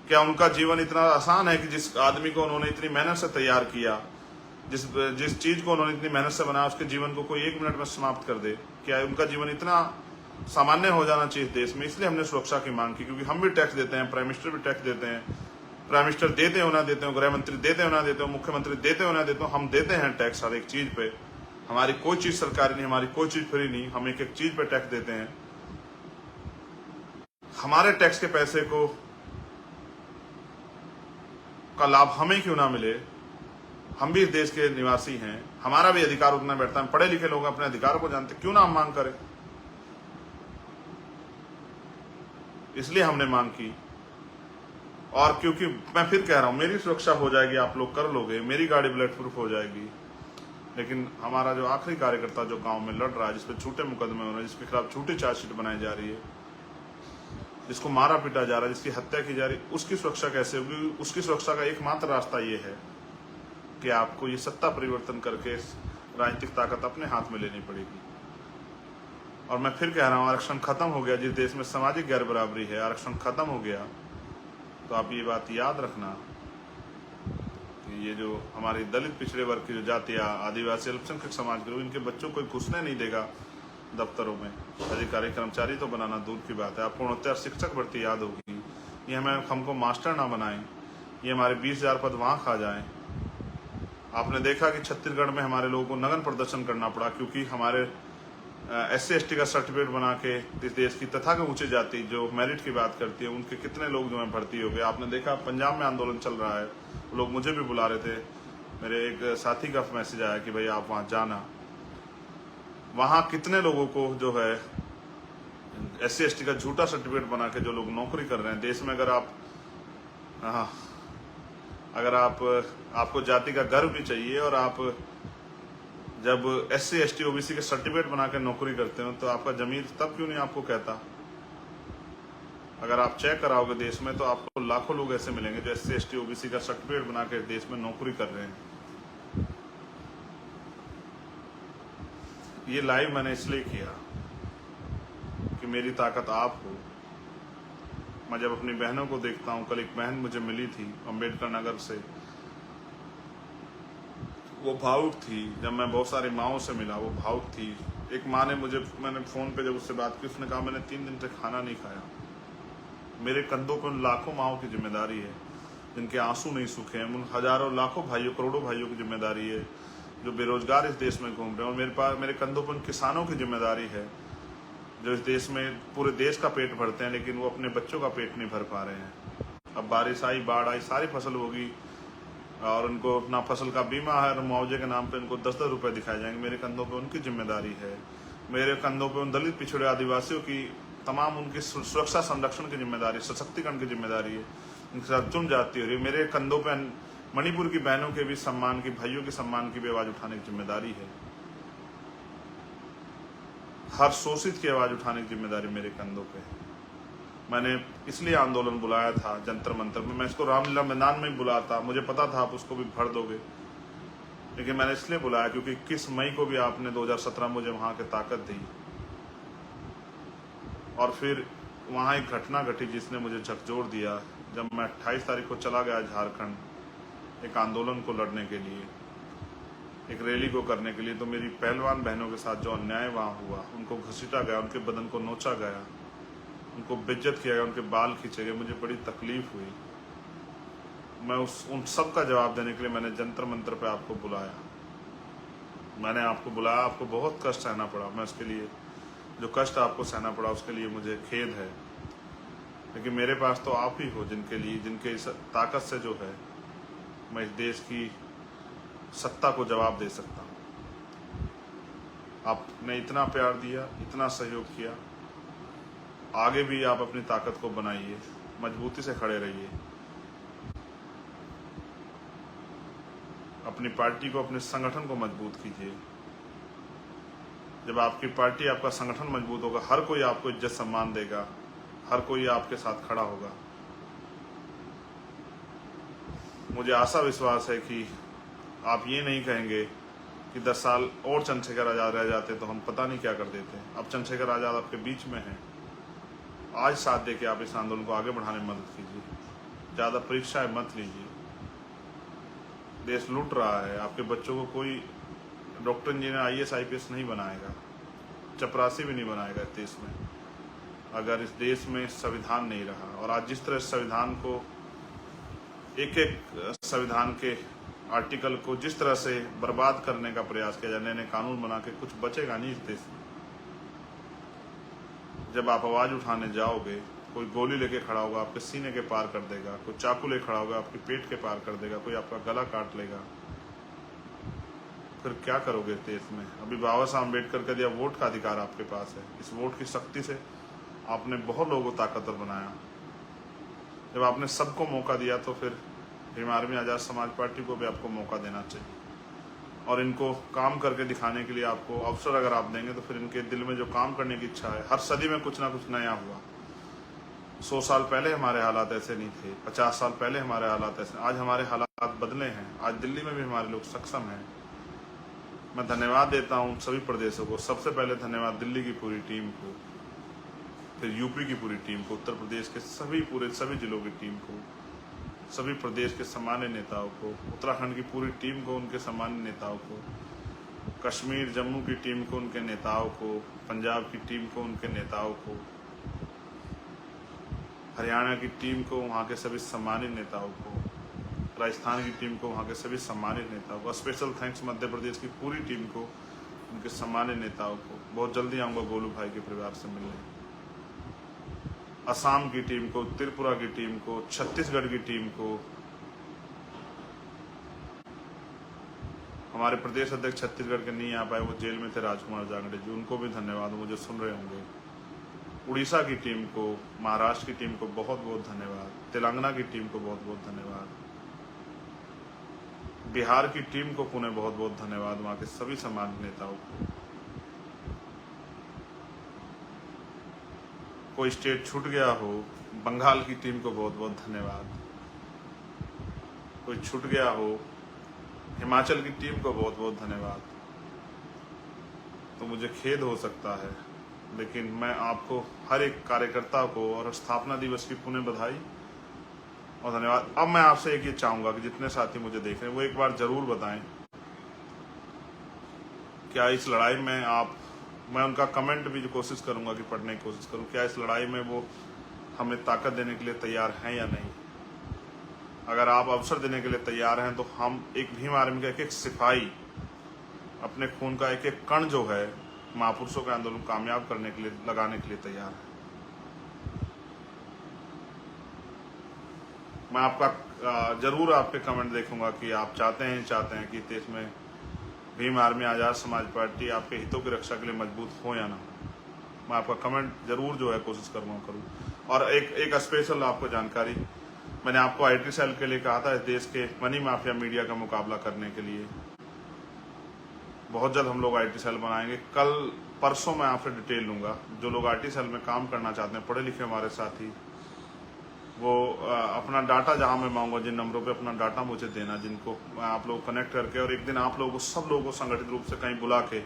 क्या उनका जीवन इतना आसान है कि जिस आदमी को उन्होंने इतनी मेहनत से तैयार किया, जिस चीज को उन्होंने इतनी मेहनत से बनाया, उसके जीवन को कोई 1 मिनट में समाप्त कर दे? क्या उनका जीवन इतना सामान्य हो जाना चाहिए देश में? इसलिए हमने सुरक्षा की मांग की, क्योंकि हम भी टैक्स देते हैं, प्राइम मिनिस्टर भी टैक्स देते हैं, प्राइम मिनिस्टर देते हो ना देते हो, गृह मंत्री देते हो ना देते हो, मुख्यमंत्री देते हो ना देते हो, हम देते हैं टैक्स हर एक चीज पे। हमारी कोई चीज सरकारी नहीं, हमारी कोई चीज फ्री नहीं, हम एक एक चीज पे टैक्स देते हैं। हमारे टैक्स के पैसे का लाभ हमें क्यों ना मिले? हम भी इस देश के निवासी हैं, हमारा भी अधिकार उतना बैठता है। पढ़े लिखे लोग अपने अधिकार को जानते, क्यों ना हम मांग करें? इसलिए हमने मांग की। और क्योंकि मैं फिर कह रहा हूं, मेरी सुरक्षा हो जाएगी, आप लोग कर लोगे, मेरी गाड़ी बुलेट प्रूफ हो जाएगी, लेकिन हमारा जो आखिरी कार्यकर्ता जो गांव में लड़ रहा है, जिसपे झूठे मुकदमे हो रहे हैं, जिसके खिलाफ झूठी चार्जशीट बनाई जा रही है, जिसको मारा पीटा जा रहा है, जिसकी हत्या की जा रही है, उसकी सुरक्षा कैसे होगी? उसकी सुरक्षा का एकमात्र रास्ता ये है कि आपको ये सत्ता परिवर्तन करके राजनीतिक ताकत अपने हाथ में लेनी पड़ेगी। और मैं फिर कह रहा हूँ, आरक्षण खत्म हो गया। जिस देश में सामाजिक गैर बराबरी है, आरक्षण खत्म हो गया। तो आप ये बात याद रखना कि ये जो हमारी दलित पिछड़े वर्ग की जो जातियाँ, आदिवासी, अल्पसंख्यक समाज के लोग, इनके बच्चों को घुसने नहीं देगा दफ्तरों में। अधिकारी कर्मचारी तो बनाना दूर की बात है, आपको 69 शिक्षक भर्ती याद होगी। ये हमको मास्टर ना बनाएं, ये हमारे 20,000 पद वहाँ खा जाएं। आपने देखा कि छत्तीसगढ़ में हमारे लोगों को नग्न प्रदर्शन करना पड़ा, क्योंकि हमारे SC/ST का सर्टिफिकेट बना के इस देश की तथा के ऊंचे जाति जो मेरिट की बात करती है, उनके कितने लोग जो है भर्ती हो गए। आपने देखा पंजाब में आंदोलन चल रहा है, लोग मुझे भी बुला रहे थे, मेरे एक साथी का मैसेज आया कि भाई आप वहाँ जाना। वहाँ कितने लोगों को जो है SC/ST का झूठा सर्टिफिकेट बना के जो लोग नौकरी कर रहे हैं देश में। अगर आपको जाति का गर्व भी चाहिए, और आप जब SC/ST OBC के सर्टिफिकेट बना के नौकरी करते हो, तो आपका जमीर तब क्यों नहीं आपको कहता? अगर आप चेक कराओगे देश में, तो आपको लाखों लोग ऐसे मिलेंगे जो SC/ST OBC का सर्टिफिकेट बना के देश में नौकरी कर रहे हैं। ये लाइव मैंने इसलिए किया कि मेरी ताकत आप हो। मैं जब अपनी बहनों को देखता हूँ, कल एक बहन मुझे मिली थी अम्बेडकर नगर से, वो भावुक थी। जब मैं बहुत सारी माओं से मिला, वो भावुक थी। एक माँ ने मैंने फ़ोन पे जब उससे बात की, उसने कहा मैंने 3 दिन से खाना नहीं खाया। मेरे कंधों पर उन लाखों माओं की जिम्मेदारी है जिनके आंसू नहीं सूखे हैं, उन हजारों लाखों भाइयों, करोड़ों भाइयों की जिम्मेदारी है जो बेरोजगार इस देश में घूम रहे हैं। और मेरे कंधों पर उन किसानों की जिम्मेदारी है जो इस देश में पूरे देश का पेट भरते हैं, लेकिन वो अपने बच्चों का पेट नहीं भर पा रहे हैं। अब बारिश आई, बाढ़ आई, सारी फसल होगी और उनको ना फसल का बीमा है, और मुआवजे के नाम पे उनको 10-10 रुपए दिखाए जाएंगे। मेरे कंधों पे उनकी जिम्मेदारी है। मेरे कंधों पे उन दलित पिछड़े आदिवासियों की तमाम उनकी सुरक्षा संरक्षण की जिम्मेदारी, सशक्तिकरण की जिम्मेदारी है। उनके साथ जुर्म जाती हो रही है। मेरे कंधों पे मणिपुर की बहनों के भी सम्मान की, भाइयों के सम्मान की भी आवाज उठाने की जिम्मेदारी है। हर शोषित की आवाज उठाने की जिम्मेदारी मेरे कंधों पे है। मैंने इसलिए आंदोलन बुलाया था जंतर मंतर में। मैं इसको रामलीला मैदान में ही बुलाता, मुझे पता था आप उसको भी भर दोगे, लेकिन मैंने इसलिए बुलाया क्योंकि 21 मई को भी आपने 2017 मुझे वहां की ताकत दी। और फिर वहां एक घटना घटी जिसने मुझे झकझोर दिया। जब मैं 28 तारीख को चला गया झारखंड एक आंदोलन को लड़ने के लिए, एक रैली को करने के लिए, तो मेरी पहलवान बहनों के साथ जो अन्याय वहां हुआ, उनको घसीटा गया, उनके बदन को नोचा गया, उनको बेइज्जत किया गया, उनके बाल खींचे गए, मुझे बड़ी तकलीफ हुई। मैं उन सब का जवाब देने के लिए मैंने जंतर मंतर पे आपको बुलाया। मैंने आपको बुलाया, आपको बहुत कष्ट सहना पड़ा। मैं उसके लिए जो कष्ट आपको सहना पड़ा उसके लिए मुझे खेद है, लेकिन मेरे पास तो आप ही हो जिनके लिए, जिनके इस ताकत से जो है मैं इस देश की सत्ता को जवाब दे सकता हूँ। आपने इतना प्यार दिया, इतना सहयोग किया, आगे भी आप अपनी ताकत को बनाइए, मजबूती से खड़े रहिए, अपनी पार्टी को, अपने संगठन को मजबूत कीजिए। जब आपकी पार्टी, आपका संगठन मजबूत होगा, हर कोई आपको इज्जत सम्मान देगा, हर कोई आपके साथ खड़ा होगा। मुझे आशा विश्वास है कि आप ये नहीं कहेंगे कि 10 साल और चंद्रशेखर आज़ाद रह जाते तो हम पता नहीं क्या कर देते। अब चंद्रशेखर आज़ाद आपके बीच में हैं, आज साथ दे के आप इस आंदोलन को आगे बढ़ाने में मदद कीजिए। ज़्यादा परीक्षाएं मत लीजिए, देश लूट रहा है। आपके बच्चों को कोई डॉक्टर, इंजीनियर, IAS IPS नहीं बनाएगा, चपरासी भी नहीं बनाएगा इस देश में, अगर इस देश में संविधान नहीं रहा। और आज जिस तरह संविधान को, एक एक संविधान के आर्टिकल को जिस तरह से बर्बाद करने का प्रयास किया जाए, नए नए कानून बना के, कुछ बचेगा नहीं इस देश में। जब आप आवाज उठाने जाओगे, कोई गोली लेके खड़ा होगा, आपके सीने के पार कर देगा, कोई चाकू ले खड़ा होगा, आपके पेट के पार कर देगा, कोई आपका गला काट लेगा, फिर क्या करोगे इस देश में? अभी बाबा साहब अम्बेडकर का दिया वोट का अधिकार आपके पास है। इस वोट की शक्ति से आपने बहुत लोगों को ताकतवर बनाया। जब आपने सबको मौका दिया तो फिर भीम आर्मी आज़ाद समाज पार्टी को भी आपको मौका देना चाहिए, और इनको काम करके दिखाने के लिए आपको अवसर अगर आप देंगे तो फिर इनके दिल में जो काम करने की इच्छा है, हर सदी में कुछ ना कुछ नया हुआ। 100 साल पहले हमारे हालात ऐसे नहीं थे, 50 साल पहले हमारे हालात ऐसे, आज हमारे हालात बदले हैं। आज दिल्ली में भी हमारे लोग सक्षम हैं। मैं धन्यवाद देता हूँ सभी प्रदेशों को। सबसे पहले धन्यवाद दिल्ली की पूरी टीम को, फिर यूपी की पूरी टीम को, उत्तर प्रदेश के सभी जिलों की टीम को, सभी प्रदेश के सामान्य नेताओं को, उत्तराखंड की पूरी टीम को, उनके सामान्य नेताओं को, कश्मीर जम्मू की टीम को, उनके नेताओं को, पंजाब की टीम को, उनके नेताओं को, हरियाणा की टीम को, वहाँ के सभी सम्मानित नेताओं को, राजस्थान की टीम को, वहाँ के सभी सम्मानित नेताओं को, स्पेशल थैंक्स मध्य प्रदेश की पूरी टीम को, उनके सम्मानित नेताओं को। बहुत जल्दी आऊँगा गोलू भाई के परिवार से मिलने। असम की टीम को, त्रिपुरा की टीम को, छत्तीसगढ़ की टीम को, हमारे प्रदेश अध्यक्ष छत्तीसगढ़ के नहीं आ पाए, वो जेल में थे, राजकुमार जांगड़े जी, उनको भी धन्यवाद, मुझे सुन रहे होंगे। उड़ीसा की टीम को, महाराष्ट्र की टीम को बहुत बहुत धन्यवाद, तेलंगाना की टीम को बहुत बहुत धन्यवाद, बिहार की टीम को पुणे बहुत बहुत धन्यवाद, वहाँ के सभी सम्मानित नेताओं को। कोई स्टेट छूट गया हो, बंगाल की टीम को बहुत बहुत धन्यवाद, कोई छूट गया हो, हिमाचल की टीम को बहुत बहुत धन्यवाद। तो मुझे खेद हो सकता है, लेकिन मैं आपको, हर एक कार्यकर्ता को, और स्थापना दिवस की पुनः बधाई और धन्यवाद। अब मैं आपसे एक ये चाहूंगा कि जितने साथी मुझे देख रहे हैं वो एक बार जरूर बताएं, क्या इस लड़ाई में मैं उनका कमेंट भी कोशिश करूंगा कि पढ़ने की कोशिश करूं, क्या इस लड़ाई में वो हमें ताकत देने के लिए तैयार हैं या नहीं। अगर आप अवसर देने के लिए तैयार हैं तो हम एक भीम आर्मी का एक एक सिपाही, अपने खून का एक एक कण जो है महापुरुषों के आंदोलन कामयाब करने के लिए, लगाने के लिए तैयार है। मैं आपका जरूर आपके कमेंट देखूंगा कि आप चाहते हैं कि देश में भीम आर्मी आज़ाद समाज पार्टी आपके हितों की रक्षा के लिए मजबूत हो या ना हो। मैं आपका कमेंट जरूर जो है कोशिश करूँ। और एक स्पेशल आपको जानकारी, मैंने आपको IT सेल के लिए कहा था, इस देश के मनी माफिया मीडिया का मुकाबला करने के लिए बहुत जल्द हम लोग IT सेल बनाएंगे। कल परसों मैं आपसे डिटेल लूंगा। जो लोग IT सेल में काम करना चाहते हैं, पढ़े लिखे हमारे साथी, वो अपना डाटा, जहां मैं मांगूंगा जिन नंबरों पे अपना डाटा मुझे देना, जिनको आप लोग कनेक्ट करके, और एक दिन आप लोगों को, सब लोगों को संगठित रूप से कहीं बुला के,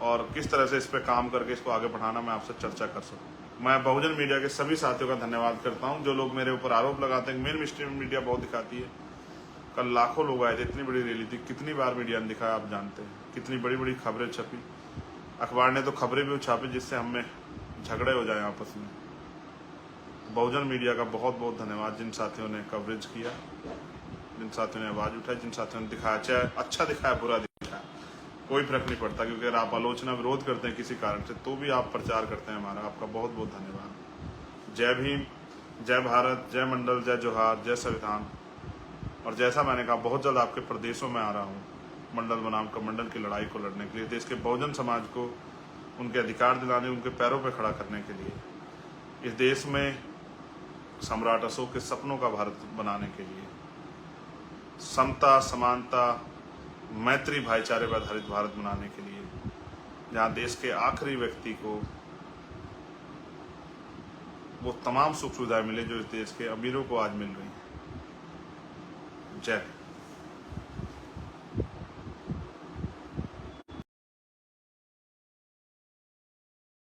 और किस तरह से इस पे काम करके इसको आगे बढ़ाना, मैं आपसे चर्चा कर सकूं। मैं बहुजन मीडिया के सभी साथियों का धन्यवाद करता हूं, जो लोग मेरे ऊपर आरोप लगाते हैं। मेन स्ट्रीम मीडिया बहुत दिखाती है। कल लाखों लोग आए थे, इतनी बड़ी रैली थी, कितनी बार मीडिया ने दिखाया आप जानते हैं, कितनी बड़ी बड़ी खबरें छपी, अखबार ने तो खबरें भी छापी जिससे हमें झगड़े हो जाए आपस में। बहुजन मीडिया का बहुत बहुत धन्यवाद, जिन साथियों ने कवरेज किया, जिन साथियों ने आवाज उठाई, जिन साथियों ने दिखाया, चाहे अच्छा दिखाया बुरा दिखाया, कोई फर्क नहीं पड़ता, क्योंकि अगर आप आलोचना विरोध करते हैं किसी कारण से तो भी आप प्रचार करते हैं हमारा। आपका बहुत बहुत धन्यवाद। जय भीम, जय भारत, जय मंडल, जय जोहार, जय संविधान। और जैसा मैंने कहा, बहुत जल्द आपके प्रदेशों में आ रहा हूँ मंडल बनाम कमंडल की लड़ाई को लड़ने के लिए, देश के बहुजन समाज को उनके अधिकार दिलाने, उनके पैरों पर खड़ा करने के लिए, इस देश में सम्राट अशोक के सपनों का भारत बनाने के लिए, समता, समानता, मैत्री, भाईचारे पर आधारित भारत बनाने के लिए, जहाँ देश के आखिरी व्यक्ति को वो तमाम सुख सुविधाएं मिले जो इस देश के अमीरों को आज मिल रही हैं। जय।